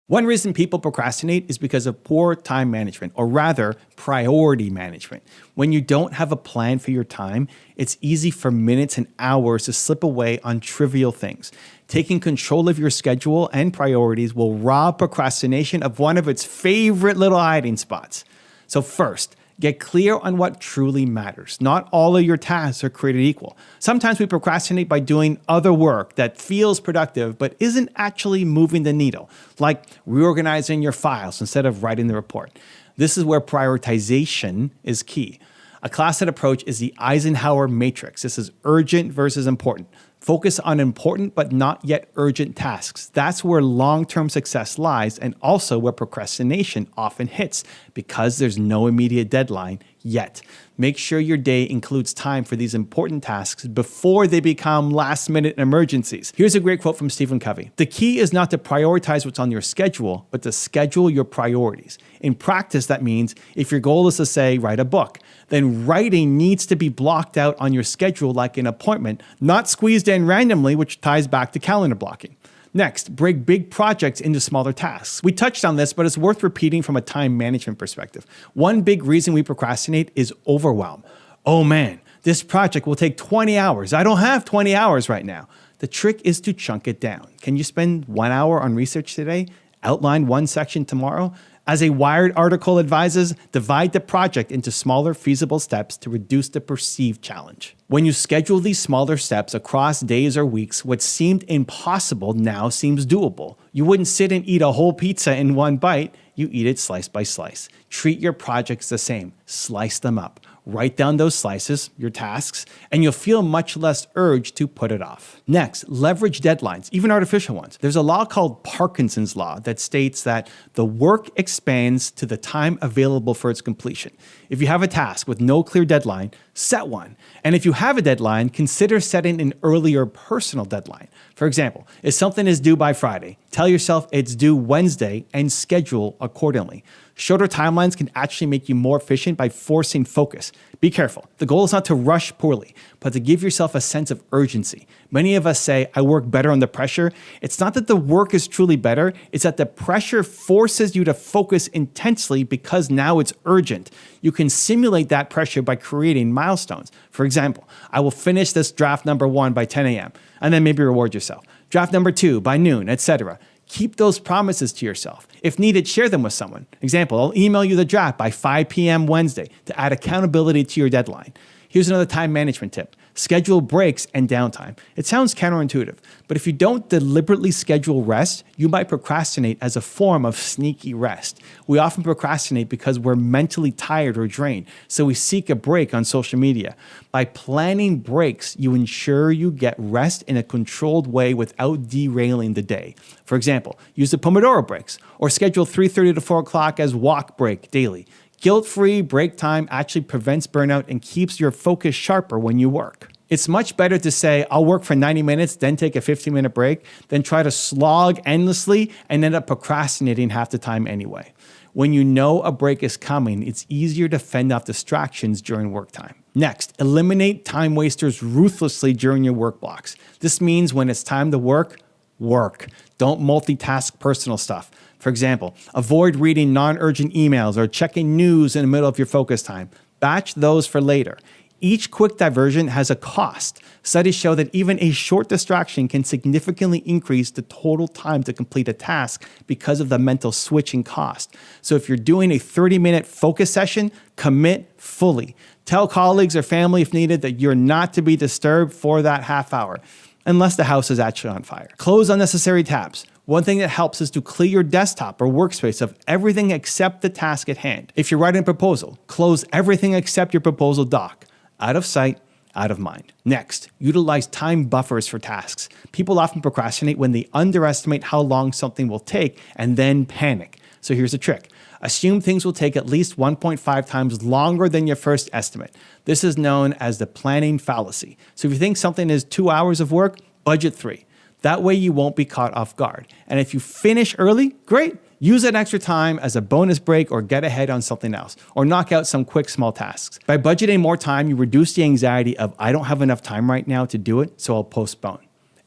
One reason people procrastinate is because of poor time management, or rather, priority management. When you don't have a plan for your time, it's easy for minutes and hours to slip away on trivial things. Taking control of your schedule and priorities will rob procrastination of one of its favorite little hiding spots. So first, get clear on what truly matters. Not all of your tasks are created equal. Sometimes we procrastinate by doing other work that feels productive but isn't actually moving the needle, like reorganizing your files instead of writing the report. This is where prioritization is key. A classic approach is the Eisenhower matrix. This is urgent versus important. Focus on important but not yet urgent tasks. That's where long-term success lies, and also where procrastination often hits because there's no immediate deadline yet. Make sure your day includes time for these important tasks before they become last-minute emergencies. Here's a great quote from Stephen Covey. The key is not to prioritize what's on your schedule, but to schedule your priorities. In practice, that means if your goal is to, say, write a book, then writing needs to be blocked out on your schedule like an appointment, not squeezed in randomly, which ties back to calendar blocking. Next, break big projects into smaller tasks. We touched on this, but it's worth repeating from a time management perspective. One big reason we procrastinate is overwhelm. Oh man, this project will take 20 hours. I don't have 20 hours right now. The trick is to chunk it down. Can you spend 1 hour on research today? Outline one section tomorrow? As a Wired article advises, divide the project into smaller, feasible steps to reduce the perceived challenge. When you schedule these smaller steps across days or weeks, what seemed impossible now seems doable. You wouldn't sit and eat a whole pizza in one bite, you eat it slice by slice. Treat your projects the same. Slice them up. Write down those slices, your tasks, and you'll feel much less urge to put it off. Next, leverage deadlines, even artificial ones. There's a law called Parkinson's Law that states that the work expands to the time available for its completion. If you have a task with no clear deadline, set one. And if you have a deadline, consider setting an earlier personal deadline. For example, if something is due by Friday, tell yourself it's due Wednesday and schedule accordingly. Shorter timelines can actually make you more efficient by forcing focus. Be careful. The goal is not to rush poorly, but to give yourself a sense of urgency. Many of us say, I work better under pressure. It's not that the work is truly better, it's that the pressure forces you to focus intensely because now it's urgent. You can simulate that pressure by creating milestones. For example, I will finish this draft number 1 by 10 a.m., and then maybe reward yourself. Draft number 2 by noon, etc. Keep those promises to yourself. If needed, share them with someone. Example, I'll email you the draft by 5 p.m. Wednesday to add accountability to your deadline. Here's another time management tip. Schedule breaks and downtime. It sounds counterintuitive, but if you don't deliberately schedule rest, you might procrastinate as a form of sneaky rest. We often procrastinate because we're mentally tired or drained, so we seek a break on social media. By planning breaks, you ensure you get rest in a controlled way without derailing the day. For example, use the Pomodoro breaks, or schedule 3:30 to 4 o'clock as walk break daily. Guilt-free break time actually prevents burnout and keeps your focus sharper when you work. It's much better to say, I'll work for 90 minutes, then take a 15-minute break, than try to slog endlessly and end up procrastinating half the time anyway. When you know a break is coming, it's easier to fend off distractions during work time. Next, eliminate time wasters ruthlessly during your work blocks. This means when it's time to work, work. Don't multitask personal stuff. For example, avoid reading non-urgent emails or checking news in the middle of your focus time. Batch those for later. Each quick diversion has a cost. Studies show that even a short distraction can significantly increase the total time to complete a task because of the mental switching cost. So if you're doing a 30-minute focus session, commit fully. Tell colleagues or family if needed that you're not to be disturbed for that half hour, unless the house is actually on fire. Close unnecessary tabs. One thing that helps is to clear your desktop or workspace of everything except the task at hand. If you're writing a proposal, close everything except your proposal doc. Out of sight, out of mind. Next, utilize time buffers for tasks. People often procrastinate when they underestimate how long something will take and then panic. So here's a trick. Assume things will take at least 1.5 times longer than your first estimate. This is known as the planning fallacy. So if you think something is 2 hours of work, budget 3. That way you won't be caught off guard. And if you finish early, great. Use that extra time as a bonus break or get ahead on something else, or knock out some quick small tasks. By budgeting more time, you reduce the anxiety of I don't have enough time right now to do it, so I'll postpone.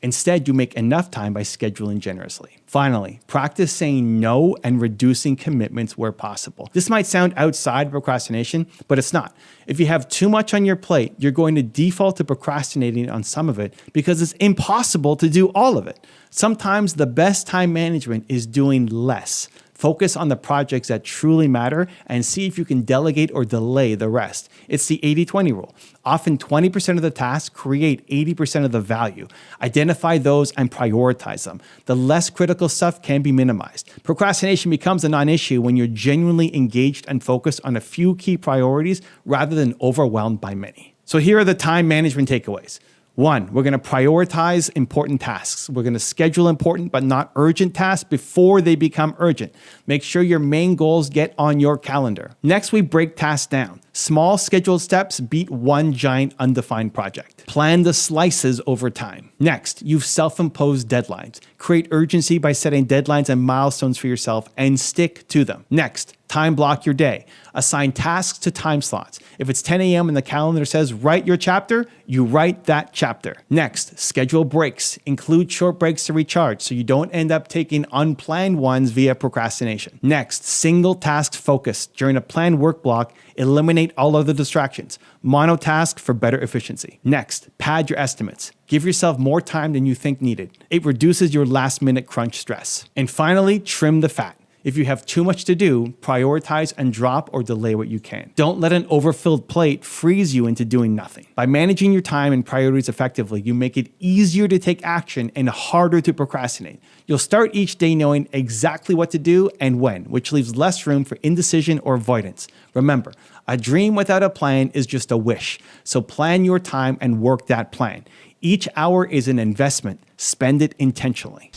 Instead, you make enough time by scheduling generously. Finally, practice saying no and reducing commitments where possible. This might sound outside of procrastination, but it's not. If you have too much on your plate, you're going to default to procrastinating on some of it because it's impossible to do all of it. Sometimes the best time management is doing less. Focus on the projects that truly matter and see if you can delegate or delay the rest. It's the 80-20 rule. Often 20% of the tasks create 80% of the value. Identify those and prioritize them. The less critical stuff can be minimized. Procrastination becomes a non-issue when you're genuinely engaged and focused on a few key priorities rather than overwhelmed by many. So here are the time management takeaways. 1, we're going to prioritize important tasks. We're going to schedule important but not urgent tasks before they become urgent. Make sure your main goals get on your calendar. Next, we break tasks down. Small scheduled steps beat one giant undefined project. Plan the slices over time. Next, you've self-imposed deadlines. Create urgency by setting deadlines and milestones for yourself and stick to them. Next, time block your day. Assign tasks to time slots. If it's 10 a.m. and the calendar says write your chapter, you write that chapter. Next, schedule breaks. Include short breaks to recharge so you don't end up taking unplanned ones via procrastination. Next, single task focus. During a planned work block, eliminate all other distractions. Monotask for better efficiency. Next, pad your estimates. Give yourself more time than you think needed. It reduces your last-minute crunch stress. And finally, trim the fat. If you have too much to do, prioritize and drop or delay what you can. Don't let an overfilled plate freeze you into doing nothing. By managing your time and priorities effectively, you make it easier to take action and harder to procrastinate. You'll start each day knowing exactly what to do and when, which leaves less room for indecision or avoidance. Remember, a dream without a plan is just a wish. So plan your time and work that plan. Each hour is an investment. Spend it intentionally.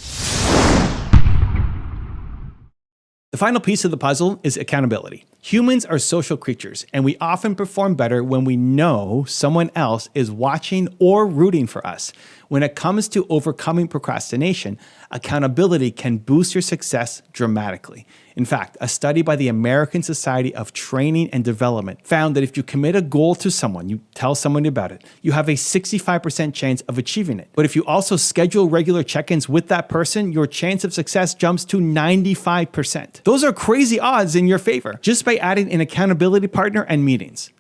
The final piece of the puzzle is accountability. Humans are social creatures, and we often perform better when we know someone else is watching or rooting for us. When it comes to overcoming procrastination, accountability can boost your success dramatically. In fact, a study by the American Society of Training and Development found that if you commit a goal to someone, you tell someone about it, you have a 65% chance of achieving it. But if you also schedule regular check-ins with that person, your chance of success jumps to 95%. Those are crazy odds in your favor, just by adding an accountability partner and meetings.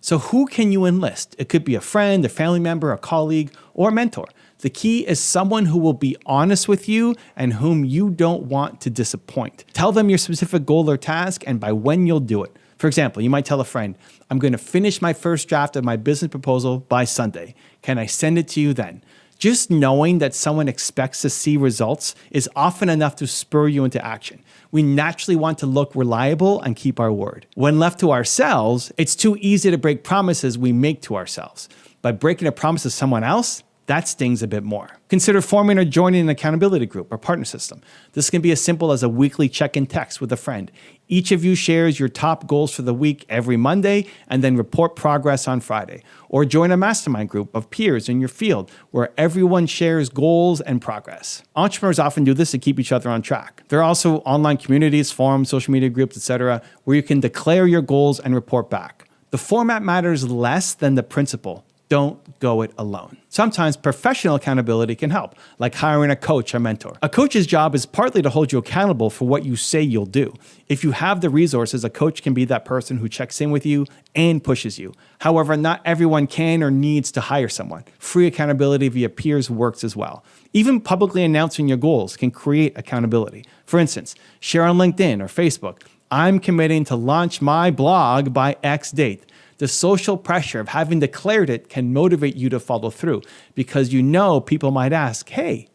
So who can you enlist? It could be a friend, a family member, a colleague, or a mentor. The key is someone who will be honest with you and whom you don't want to disappoint. Tell them your specific goal or task and by when you'll do it. For example, you might tell a friend, I'm going to finish my first draft of my business proposal by Sunday. Can I send it to you then? Just knowing that someone expects to see results is often enough to spur you into action. We naturally want to look reliable and keep our word. When left to ourselves, it's too easy to break promises we make to ourselves. By breaking a promise to someone else, that stings a bit more. Consider forming or joining an accountability group or partner system. This can be as simple as a weekly check-in text with a friend. Each of you shares your top goals for the week every Monday and then report progress on Friday. Or join a mastermind group of peers in your field where everyone shares goals and progress. Entrepreneurs often do this to keep each other on track. There are also online communities, forums, social media groups, etc., where you can declare your goals and report back. The format matters less than the principle. Don't go it alone. Sometimes professional accountability can help, like hiring a coach or mentor. A coach's job is partly to hold you accountable for what you say you'll do. If you have the resources, a coach can be that person who checks in with you and pushes you. However, not everyone can or needs to hire someone. Free accountability via peers works as well. Even publicly announcing your goals can create accountability. For instance, share on LinkedIn or Facebook, I'm committing to launch my blog by X date. The social pressure of having declared it can motivate you to follow through because you know people might ask, hey,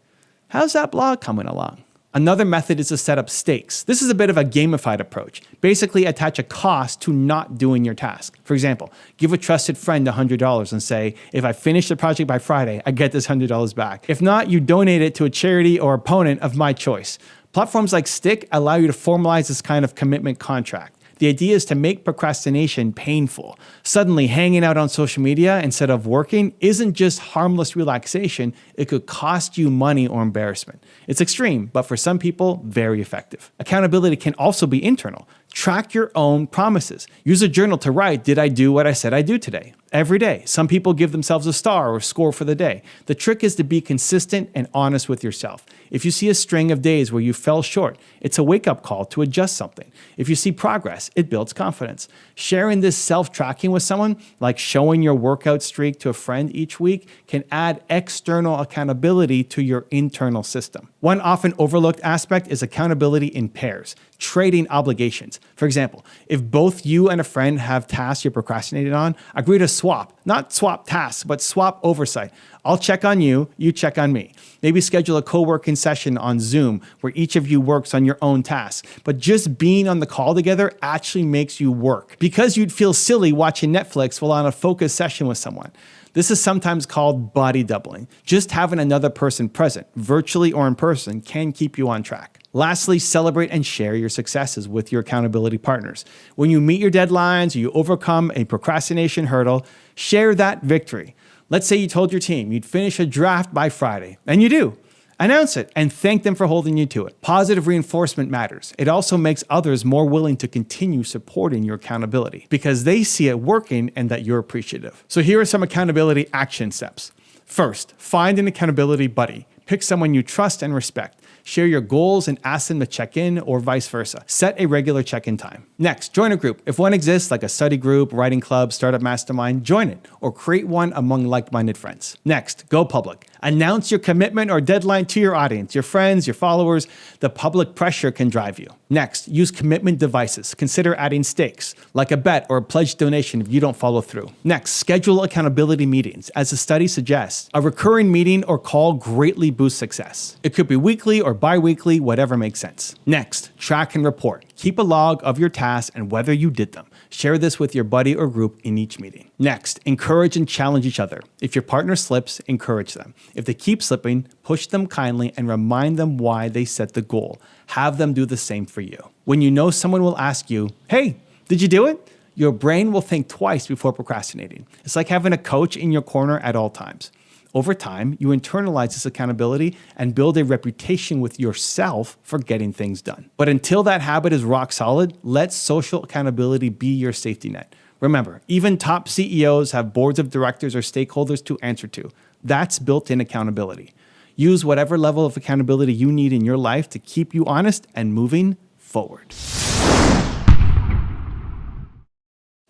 how's that blog coming along? Another method is to set up stakes. This is a bit of a gamified approach. Basically, attach a cost to not doing your task. For example, give a trusted friend $100 and say, if I finish the project by Friday, I get this $100 back. If not, you donate it to a charity or opponent of my choice. Platforms like Stick allow you to formalize this kind of commitment contract. The idea is to make procrastination painful. Suddenly, hanging out on social media instead of working isn't just harmless relaxation, it could cost you money or embarrassment. It's extreme, but for some people, very effective. Accountability can also be internal. Track your own promises. Use a journal to write, did I do what I said I'd do today? Every day. Some people give themselves a star or score for the day. The trick is to be consistent and honest with yourself. If you see a string of days where you fell short, it's a wake-up call to adjust something. If you see progress, it builds confidence. Sharing this self-tracking with someone, like showing your workout streak to a friend each week, can add external accountability to your internal system. One often overlooked aspect is accountability in pairs, trading obligations. For example, if both you and a friend have tasks you're procrastinating on, agree to swap, not swap tasks, but swap oversight. I'll check on you, you check on me. Maybe schedule a co-working session on Zoom where each of you works on your own tasks. But just being on the call together actually makes you work, because you'd feel silly watching Netflix while on a focused session with someone. This is sometimes called body doubling. Just having another person present, virtually or in person, can keep you on track. Lastly, celebrate and share your successes with your accountability partners. When you meet your deadlines or you overcome a procrastination hurdle, share that victory. Let's say you told your team you'd finish a draft by Friday, and you do. Announce it and thank them for holding you to it. Positive reinforcement matters. It also makes others more willing to continue supporting your accountability because they see it working and that you're appreciative. So here are some accountability action steps. First, find an accountability buddy. Pick someone you trust and respect. Share your goals and ask them to check in, or vice versa. Set a regular check-in time. Next, join a group. If one exists, like a study group, writing club, startup mastermind, join it, or create one among like-minded friends. Next, go public. Announce your commitment or deadline to your audience, your friends, your followers. The public pressure can drive you. Next, use commitment devices. Consider adding stakes, like a bet or a pledged donation if you don't follow through. Next, schedule accountability meetings. As the study suggests, a recurring meeting or call greatly boosts success. It could be weekly or bi-weekly, whatever makes sense. Next, track and report. Keep a log of your tasks and whether you did them. Share this with your buddy or group in each meeting. Next, encourage and challenge each other. If your partner slips, encourage them. If they keep slipping, push them kindly and remind them why they set the goal. Have them do the same for you. When you know someone will ask you, hey, did you do it? Your brain will think twice before procrastinating. It's like having a coach in your corner at all times. Over time, you internalize this accountability and build a reputation with yourself for getting things done. But until that habit is rock solid, let social accountability be your safety net. Remember, even top CEOs have boards of directors or stakeholders to answer to. That's built-in accountability. Use whatever level of accountability you need in your life to keep you honest and moving forward.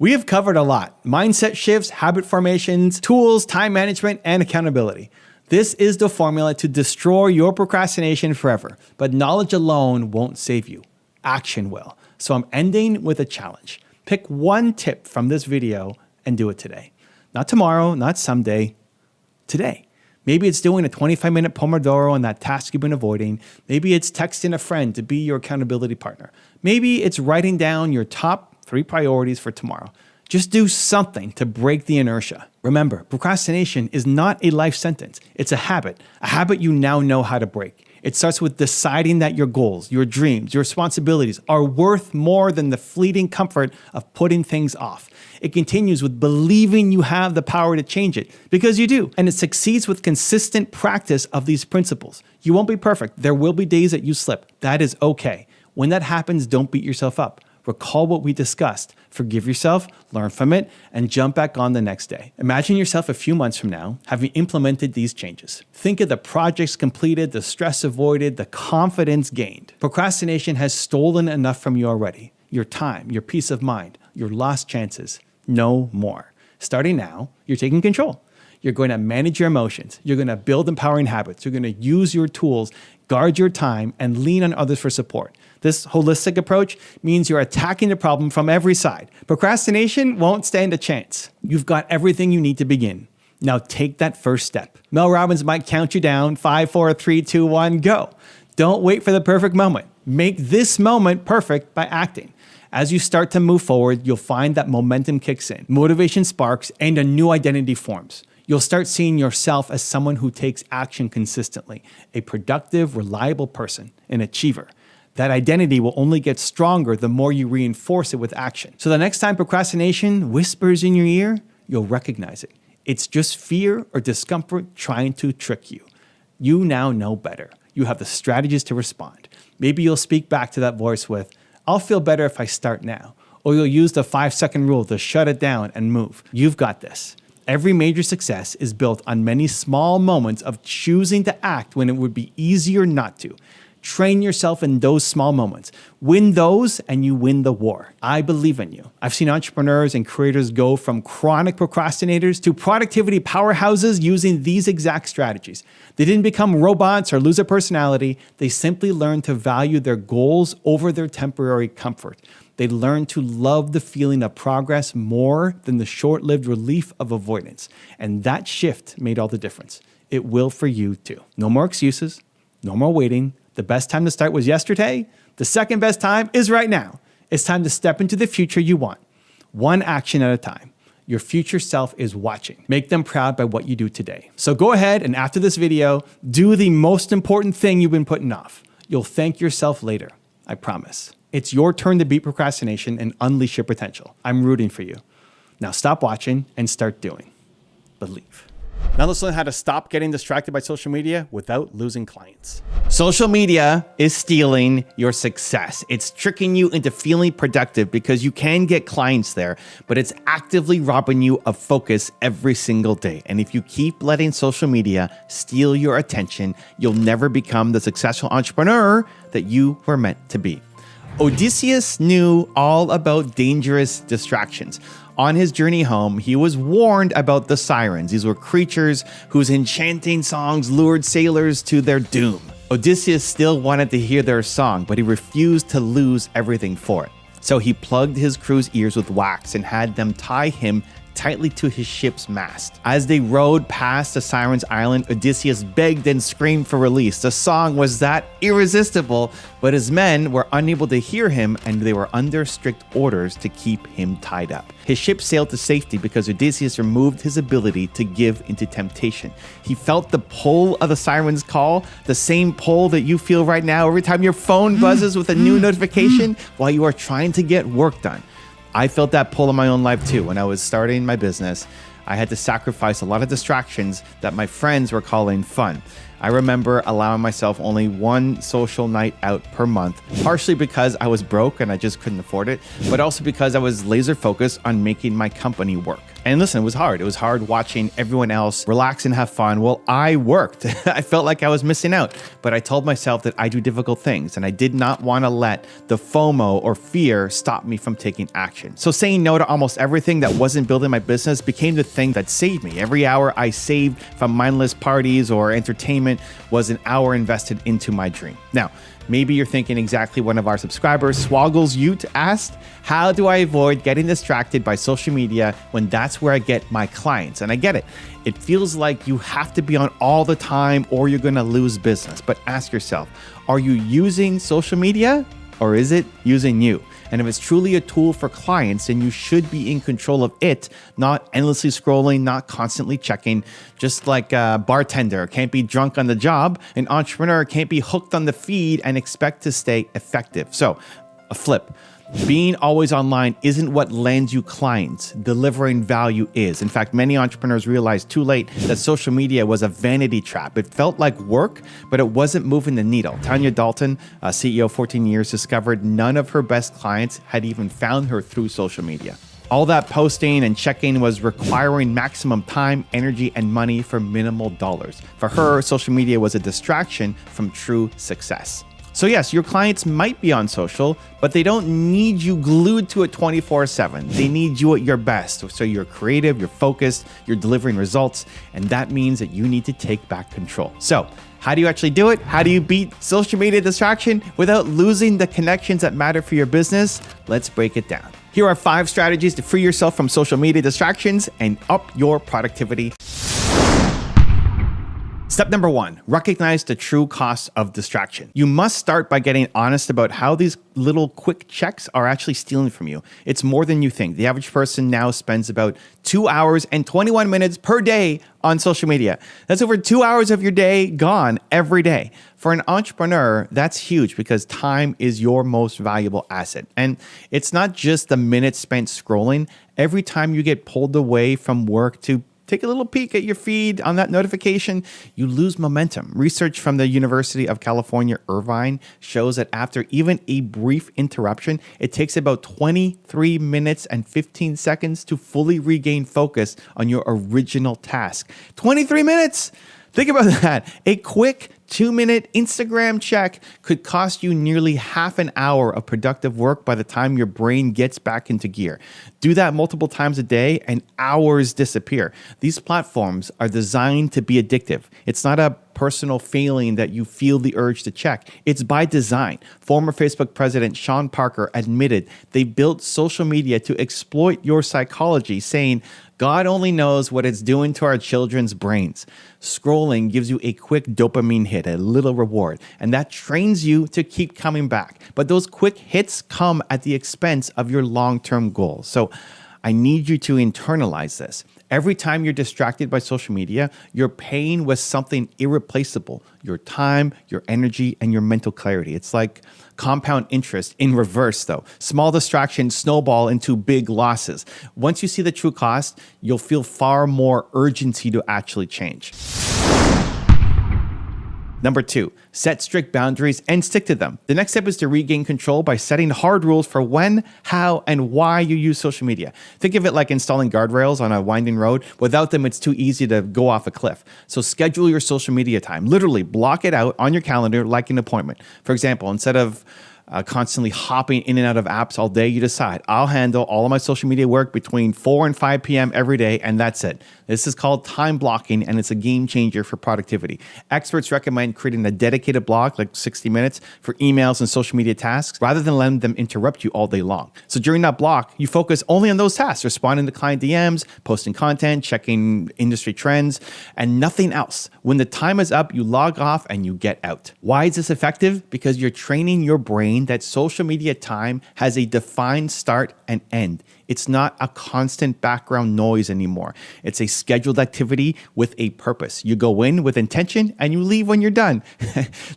We have covered a lot: mindset shifts, habit formations, tools, time management, and accountability. This is the formula to destroy your procrastination forever, but knowledge alone won't save you. Action will. So I'm ending with a challenge. Pick one tip from this video and do it today. Not tomorrow, not someday, today. Maybe it's doing a 25-minute Pomodoro on that task you've been avoiding. Maybe it's texting a friend to be your accountability partner. Maybe it's writing down your top 3 priorities for tomorrow. Just do something to break the inertia. Remember, procrastination is not a life sentence. It's a habit you now know how to break. It starts with deciding that your goals, your dreams, your responsibilities are worth more than the fleeting comfort of putting things off. It continues with believing you have the power to change it, because you do. And it succeeds with consistent practice of these principles. You won't be perfect. There will be days that you slip. That is okay. When that happens, don't beat yourself up. Recall what we discussed, forgive yourself, learn from it, and jump back on the next day. Imagine yourself a few months from now having implemented these changes. Think of the projects completed, the stress avoided, the confidence gained. Procrastination has stolen enough from you already. Your time, your peace of mind, your lost chances. No more. Starting now, you're taking control. You're going to manage your emotions. You're going to build empowering habits. You're going to use your tools, guard your time, and lean on others for support. This holistic approach means you're attacking the problem from every side. Procrastination won't stand a chance. You've got everything you need to begin. Now take that first step. Mel Robbins might count you down. 5, 4, 3, 2, 1, go. Don't wait for the perfect moment. Make this moment perfect by acting. As you start to move forward, you'll find that momentum kicks in, motivation sparks, and a new identity forms. You'll start seeing yourself as someone who takes action consistently, a productive, reliable person, an achiever. That identity will only get stronger the more you reinforce it with action. So the next time procrastination whispers in your ear, you'll recognize it. It's just fear or discomfort trying to trick you. You now know better. You have the strategies to respond. Maybe you'll speak back to that voice with, "I'll feel better if I start now." Or you'll use the 5-second rule to shut it down and move. You've got this. Every major success is built on many small moments of choosing to act when it would be easier not to. Train yourself in those small moments. Win those and you win the war. I believe in you. I've seen entrepreneurs and creators go from chronic procrastinators to productivity powerhouses using these exact strategies. They didn't become robots or lose their personality. They simply learned to value their goals over their temporary comfort. They learned to love the feeling of progress more than the short-lived relief of avoidance. And that shift made all the difference. It will for you too. No more excuses. No more waiting. The best time to start was yesterday. The second best time is right now. It's time to step into the future you want. One action at a time. Your future self is watching. Make them proud by what you do today. So go ahead and after this video, do the most important thing you've been putting off. You'll thank yourself later. I promise. It's your turn to beat procrastination and unleash your potential. I'm rooting for you. Now stop watching and start doing. Believe. Now let's learn how to stop getting distracted by social media without losing clients. Social media is stealing your success. It's tricking you into feeling productive because you can get clients there, but it's actively robbing you of focus every single day. And if you keep letting social media steal your attention, you'll never become the successful entrepreneur that you were meant to be. Odysseus knew all about dangerous distractions. On his journey home, he was warned about the sirens. These were creatures whose enchanting songs lured sailors to their doom. Odysseus still wanted to hear their song, but he refused to lose everything for it. So he plugged his crew's ears with wax and had them tie him tightly to his ship's mast. As they rowed past the Sirens' Island, Odysseus begged and screamed for release. The song was that irresistible, but his men were unable to hear him and they were under strict orders to keep him tied up. His ship sailed to safety because Odysseus removed his ability to give into temptation. He felt the pull of the siren's call, the same pull that you feel right now every time your phone buzzes with a new notification while you are trying to get work done. I felt that pull in my own life too. When I was starting my business, I had to sacrifice a lot of distractions that my friends were calling fun. I remember allowing myself only one social night out per month, partially because I was broke and I just couldn't afford it, but also because I was laser focused on making my company work. And listen, it was hard. It was hard watching everyone else relax and have fun while I worked. I felt like I was missing out, but I told myself that I do difficult things and I did not want to let the FOMO or fear stop me from taking action. So saying no to almost everything that wasn't building my business became the thing that saved me. Every hour I saved from mindless parties or entertainment was an hour invested into my dream. Now, maybe you're thinking exactly one of our subscribers, Swoggles Ute, asked, how do I avoid getting distracted by social media when that's where I get my clients? And I get it. It feels like you have to be on all the time or you're going to lose business. But ask yourself, are you using social media or is it using you? And if it's truly a tool for clients, then you should be in control of it, not endlessly scrolling, not constantly checking. Just like a bartender can't be drunk on the job, an entrepreneur can't be hooked on the feed and expect to stay effective. So a flip. Being always online isn't what lands you clients. Delivering value is. In fact, many entrepreneurs realized too late that social media was a vanity trap. It felt like work, but it wasn't moving the needle. Tanya Dalton, a CEO of 14 years, discovered none of her best clients had even found her through social media. All that posting and checking was requiring maximum time, energy, and money for minimal dollars. For her, social media was a distraction from true success. So yes, your clients might be on social, but they don't need you glued to it 24/7. They need you at your best. So you're creative, you're focused, you're delivering results, and that means that you need to take back control. So how do you actually do it? How do you beat social media distraction without losing the connections that matter for your business? Let's break it down. Here are 5 strategies to free yourself from social media distractions and up your productivity. Step number 1, recognize the true cost of distraction. You must start by getting honest about how these little quick checks are actually stealing from you. It's more than you think. The average person now spends about 2 hours and 21 minutes per day on social media. That's over 2 hours of your day gone every day. For an entrepreneur, that's huge because time is your most valuable asset. And it's not just the minutes spent scrolling. Every time you get pulled away from work to take a little peek at your feed on that notification, you lose momentum. Research from the University of California, Irvine shows that after even a brief interruption, it takes about 23 minutes and 15 seconds to fully regain focus on your original task. 23 minutes! Think about that. A quick 2-minute Instagram check could cost you nearly half an hour of productive work by the time your brain gets back into gear. Do that multiple times a day and hours disappear. These platforms are designed to be addictive. It's not a personal failing that you feel the urge to check. It's by design. Former Facebook president Sean Parker admitted they built social media to exploit your psychology, saying, "God only knows what it's doing to our children's brains." Scrolling gives you a quick dopamine hit, a little reward, and that trains you to keep coming back. But those quick hits come at the expense of your long-term goals. So I need you to internalize this. Every time you're distracted by social media, you're paying with something irreplaceable: your time, your energy, and your mental clarity. It's like compound interest in reverse, though. Small distractions snowball into big losses. Once you see the true cost, you'll feel far more urgency to actually change. Number 2, set strict boundaries and stick to them. The next step is to regain control by setting hard rules for when, how, and why you use social media. Think of it like installing guardrails on a winding road. Without them, it's too easy to go off a cliff. So schedule your social media time. Literally block it out on your calendar like an appointment. For example, instead of constantly hopping in and out of apps all day, you decide, I'll handle all of my social media work between 4 and 5 p.m. every day, and that's it. This is called time blocking, and it's a game changer for productivity. Experts recommend creating a dedicated block, like 60 minutes, for emails and social media tasks, rather than letting them interrupt you all day long. So during that block, you focus only on those tasks: responding to client DMs, posting content, checking industry trends, and nothing else. When the time is up, you log off and you get out. Why is this effective? Because you're training your brain that social media time has a defined start and end. It's not a constant background noise anymore. It's a scheduled activity with a purpose. You go in with intention and you leave when you're done.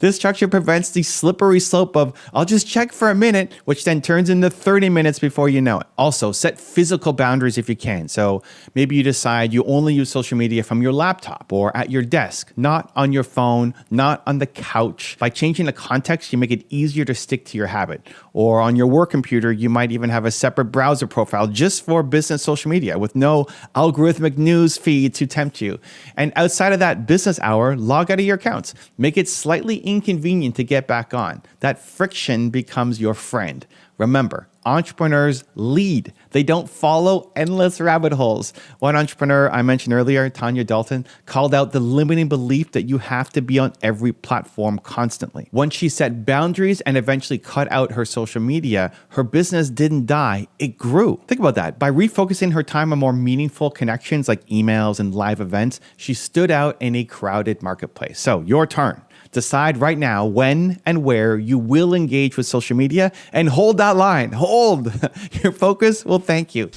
This structure prevents the slippery slope of, I'll just check for a minute, which then turns into 30 minutes before you know it. Also, set physical boundaries if you can. So maybe you decide you only use social media from your laptop or at your desk, not on your phone, not on the couch. By changing the context, you make it easier to stick to your habit. Or on your work computer, you might even have a separate browser profile just for business social media with no algorithmic news feed to tempt you. And outside of that business hour, log out of your accounts. Make it slightly inconvenient to get back on. That friction becomes your friend. Remember, entrepreneurs lead. They don't follow endless rabbit holes. One entrepreneur I mentioned earlier, Tanya Dalton, called out the limiting belief that you have to be on every platform constantly. Once she set boundaries and eventually cut out her social media, her business didn't die, it grew. Think about that. By refocusing her time on more meaningful connections like emails and live events, she stood out in a crowded marketplace. So, your turn. Decide right now when and where you will engage with social media and hold that line. Hold. Your focus will thank you.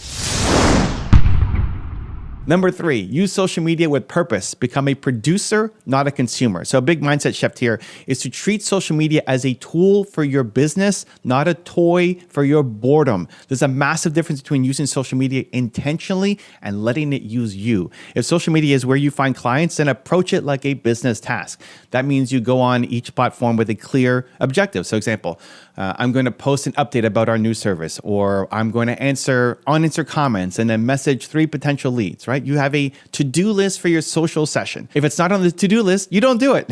Number 3, use social media with purpose. Become a producer, not a consumer. So a big mindset shift here is to treat social media as a tool for your business, not a toy for your boredom. There's a massive difference between using social media intentionally and letting it use you. If social media is where you find clients, then approach it like a business task. That means you go on each platform with a clear objective. So example, I'm going to post an update about our new service, or I'm going to answer unanswered comments and then message 3 potential leads, right? You have a to-do list for your social session. If it's not on the to-do list, you don't do it.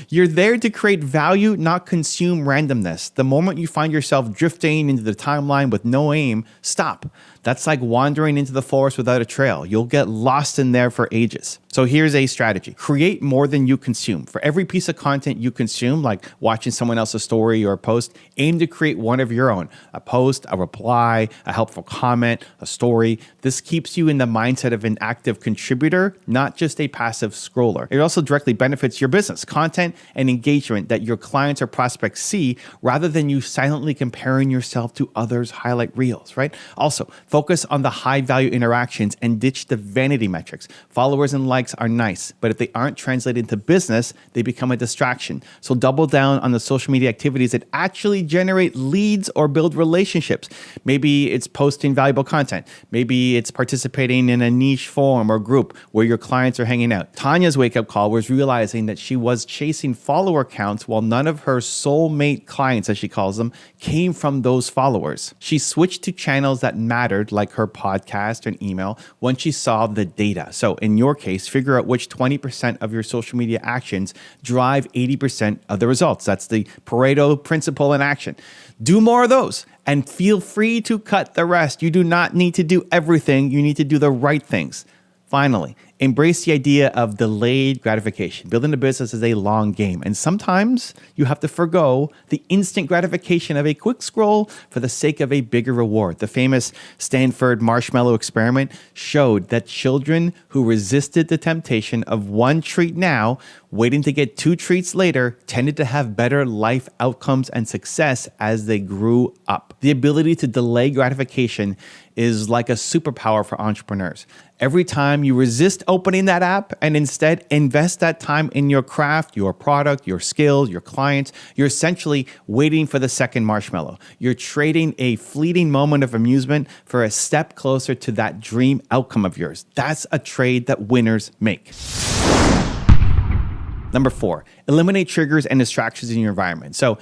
You're there to create value, not consume randomness. The moment you find yourself drifting into the timeline with no aim, stop. That's like wandering into the forest without a trail. You'll get lost in there for ages. So here's a strategy. Create more than you consume. For every piece of content you consume, like watching someone else's story or post, aim to create one of your own. A post, a reply, a helpful comment, a story. This keeps you in the mindset of an active contributor, not just a passive scroller. It also directly benefits your business, content, and engagement that your clients or prospects see, rather than you silently comparing yourself to others' highlight reels, right? Also, focus on the high-value interactions and ditch the vanity metrics. Followers and likes are nice, but if they aren't translated into business, they become a distraction. So double down on the social media activities that actually generate leads or build relationships. Maybe it's posting valuable content. Maybe it's participating in a niche forum or group where your clients are hanging out. Tanya's wake-up call was realizing that she was chasing follower counts while none of her soulmate clients, as she calls them, came from those followers. She switched to channels that mattered, like her podcast and email, once she saw the data. So in your case, figure out which 20% of your social media actions drive 80% of the results. That's the Pareto principle in action. Do more of those and feel free to cut the rest. You do not need to do everything. You need to do the right things. Finally, embrace the idea of delayed gratification. Building a business is a long game, and sometimes you have to forgo the instant gratification of a quick scroll for the sake of a bigger reward. The famous Stanford marshmallow experiment showed that children who resisted the temptation of one treat now, waiting to get 2 treats later, tended to have better life outcomes and success as they grew up. The ability to delay gratification is like a superpower for entrepreneurs. Every time you resist opening that app and instead invest that time in your craft, your product, your skills, your clients, you're essentially waiting for the second marshmallow. You're trading a fleeting moment of amusement for a step closer to that dream outcome of yours. That's a trade that winners make. Number 4, eliminate triggers and distractions in your environment. So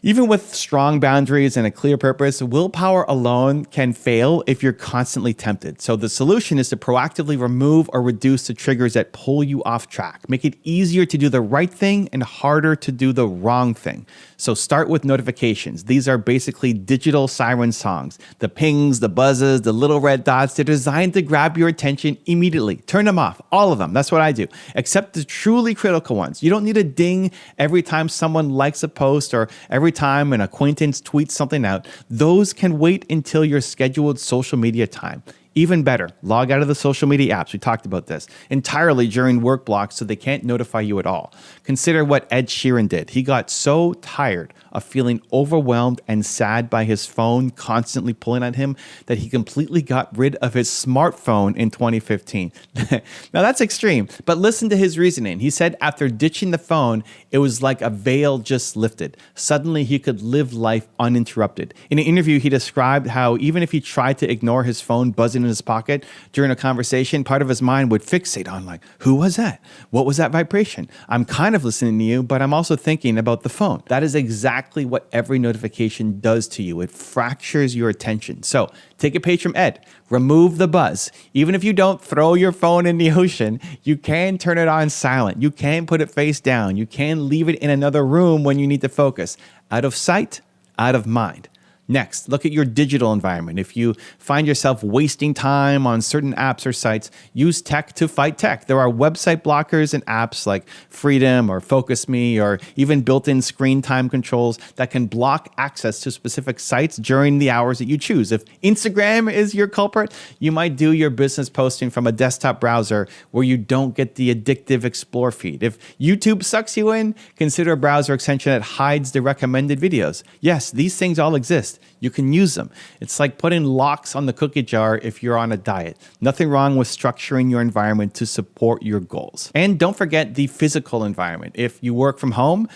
even with strong boundaries and a clear purpose, willpower alone can fail if you're constantly tempted. So the solution is to proactively remove or reduce the triggers that pull you off track. Make it easier to do the right thing and harder to do the wrong thing. So start with notifications. These are basically digital siren songs. The pings, the buzzes, the little red dots, they're designed to grab your attention immediately. Turn them off, all of them. That's what I do, except the truly critical ones. You don't need a ding every time someone likes a post or every time an acquaintance tweets something out. Those can wait until your scheduled social media time. Even better, log out of the social media apps, we talked about this, entirely during work blocks so they can't notify you at all. Consider what Ed Sheeran did. He got so tired of feeling overwhelmed and sad by his phone constantly pulling at him that he completely got rid of his smartphone in 2015. Now that's extreme, but listen to his reasoning. He said after ditching the phone, it was like a veil just lifted. Suddenly he could live life uninterrupted. In an interview, he described how even if he tried to ignore his phone buzzing in his pocket during a conversation, part of his mind would fixate on like, who was that? What was that vibration? I'm kind of listening to you, but I'm also thinking about the phone. That is exactly what every notification does to you. It fractures your attention. So take a page from Ed. Remove the buzz. Even if you don't throw your phone in the ocean, you can turn it on silent. You can put it face down. You can leave it in another room when you need to focus. Out of sight, out of mind. Next, look at your digital environment. If you find yourself wasting time on certain apps or sites, use tech to fight tech. There are website blockers and apps like Freedom or Focus Me or even built-in screen time controls that can block access to specific sites during the hours that you choose. If Instagram is your culprit, you might do your business posting from a desktop browser where you don't get the addictive Explore feed. If YouTube sucks you in, consider a browser extension that hides the recommended videos. Yes, these things all exist. You can use them. It's like putting locks on the cookie jar if you're on a diet. Nothing wrong with structuring your environment to support your goals. And don't forget the physical environment. If you work from home,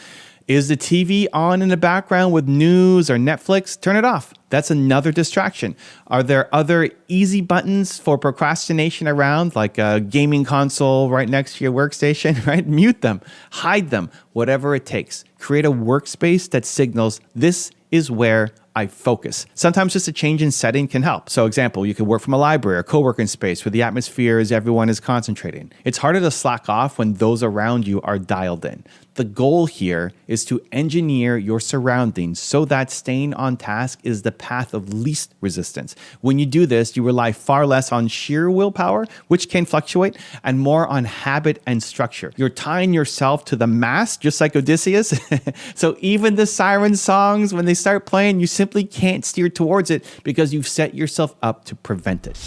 is the TV on in the background with news or Netflix? Turn it off. That's another distraction. Are there other easy buttons for procrastination around, like a gaming console right next to your workstation, right? Mute them, hide them, whatever it takes. Create a workspace that signals this is where I focus. Sometimes just a change in setting can help. So example, you could work from a library or co-working space where the atmosphere is everyone is concentrating. It's harder to slack off when those around you are dialed in. The goal here is to engineer your surroundings so that staying on task is the path of least resistance. When you do this, you rely far less on sheer willpower, which can fluctuate, and more on habit and structure. You're tying yourself to the mast, just like Odysseus. So even the siren songs, when they start playing, you simply can't steer towards it because you've set yourself up to prevent it.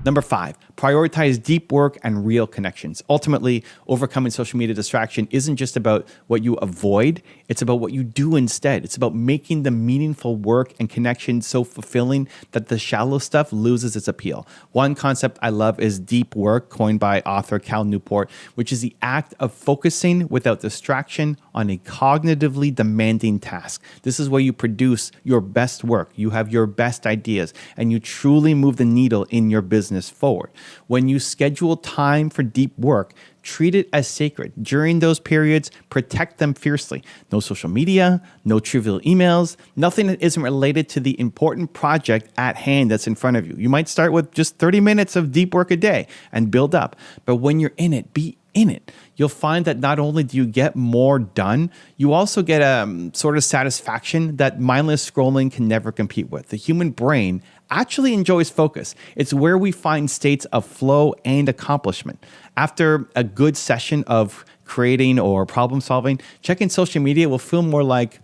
Number 5, prioritize deep work and real connections. Ultimately, overcoming social media distraction isn't just about what you avoid, it's about what you do instead. It's about making the meaningful work and connections so fulfilling that the shallow stuff loses its appeal. One concept I love is deep work, coined by author Cal Newport, which is the act of focusing without distraction on a cognitively demanding task. This is where you produce your best work, you have your best ideas, and you truly move the needle in your business forward. When you schedule time for deep work, treat it as sacred. During those periods, protect them fiercely. No social media, no trivial emails, nothing that isn't related to the important project at hand that's in front of you. You might start with just 30 minutes of deep work a day and build up. But when you're in it, be in it. You'll find that not only do you get more done, you also get a sort of satisfaction that mindless scrolling can never compete with. The human brain actually enjoys focus. It's where we find states of flow and accomplishment. After a good session of creating or problem solving, checking social media will feel more like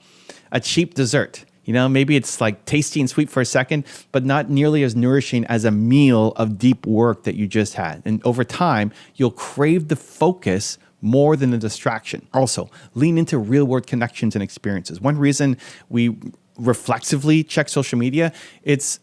a cheap dessert. You know, maybe it's like tasty and sweet for a second, but not nearly as nourishing as a meal of deep work that you just had. And over time, you'll crave the focus more than the distraction. Also, lean into real-world connections and experiences. One reason we reflexively check social media, it's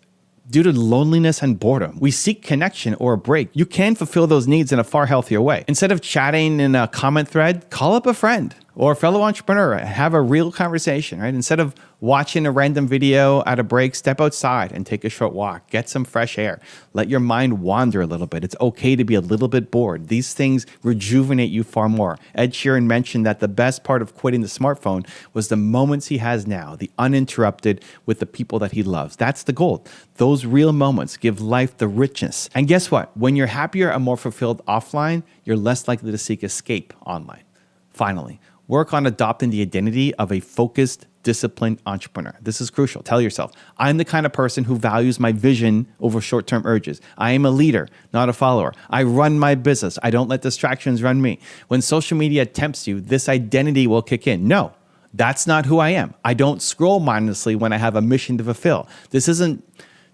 due to loneliness and boredom. We seek connection or a break. You can fulfill those needs in a far healthier way. Instead of chatting in a comment thread, call up a friend or a fellow entrepreneur, have a real conversation, right? Instead of watching a random video at a break, step outside and take a short walk, get some fresh air, let your mind wander a little bit. It's okay to be a little bit bored. These things rejuvenate you far more. Ed Sheeran mentioned that the best part of quitting the smartphone was the moments he has now, the uninterrupted with the people that he loves. That's the goal. Those real moments give life the richness. And guess what? When you're happier and more fulfilled offline, you're less likely to seek escape online. Finally, work on adopting the identity of a focused, disciplined entrepreneur. This is crucial. Tell yourself, I'm the kind of person who values my vision over short-term urges. I am a leader, not a follower. I run my business. I don't let distractions run me. When social media tempts you, this identity will kick in. No, that's not who I am. I don't scroll mindlessly when I have a mission to fulfill. This isn't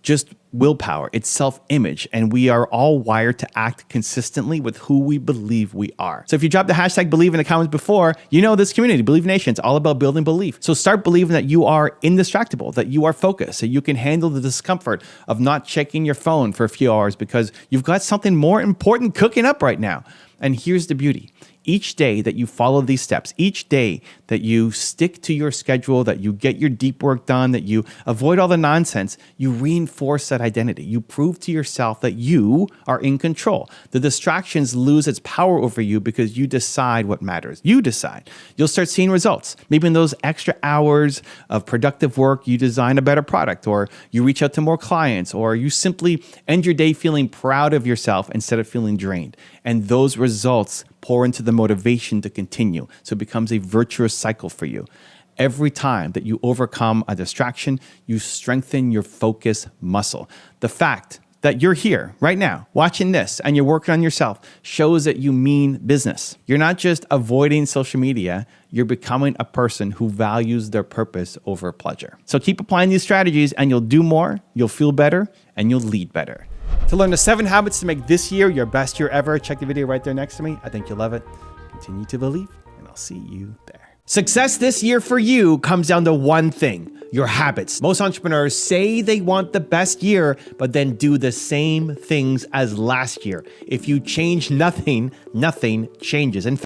just willpower, it's self-image, and we are all wired to act consistently with who we believe we are. So if you dropped the hashtag believe in the comments before, you know this community, Believe Nation, it's all about building belief. So start believing that you are indistractable, that you are focused, that you can handle the discomfort of not checking your phone for a few hours because you've got something more important cooking up right now. And here's the beauty. Each day that you follow these steps, each day that you stick to your schedule, that you get your deep work done, that you avoid all the nonsense, you reinforce that identity. You prove to yourself that you are in control. The distractions lose its power over you because you decide what matters. You decide. You'll start seeing results. Maybe in those extra hours of productive work, you design a better product, or you reach out to more clients, or you simply end your day feeling proud of yourself instead of feeling drained. And those results pour into the motivation to continue. So it becomes a virtuous cycle for you. Every time that you overcome a distraction, you strengthen your focus muscle. The fact that you're here right now watching this and you're working on yourself shows that you mean business. You're not just avoiding social media, you're becoming a person who values their purpose over pleasure. So keep applying these strategies and you'll do more, you'll feel better, and you'll lead better. To learn the 7 habits to make this year your best year ever, check the video right there next to me. I think you'll love it. Continue to believe, and I'll see you there. Success this year for you comes down to one thing: your habits. Most entrepreneurs say they want the best year, but then do the same things as last year. If you change nothing, nothing changes. In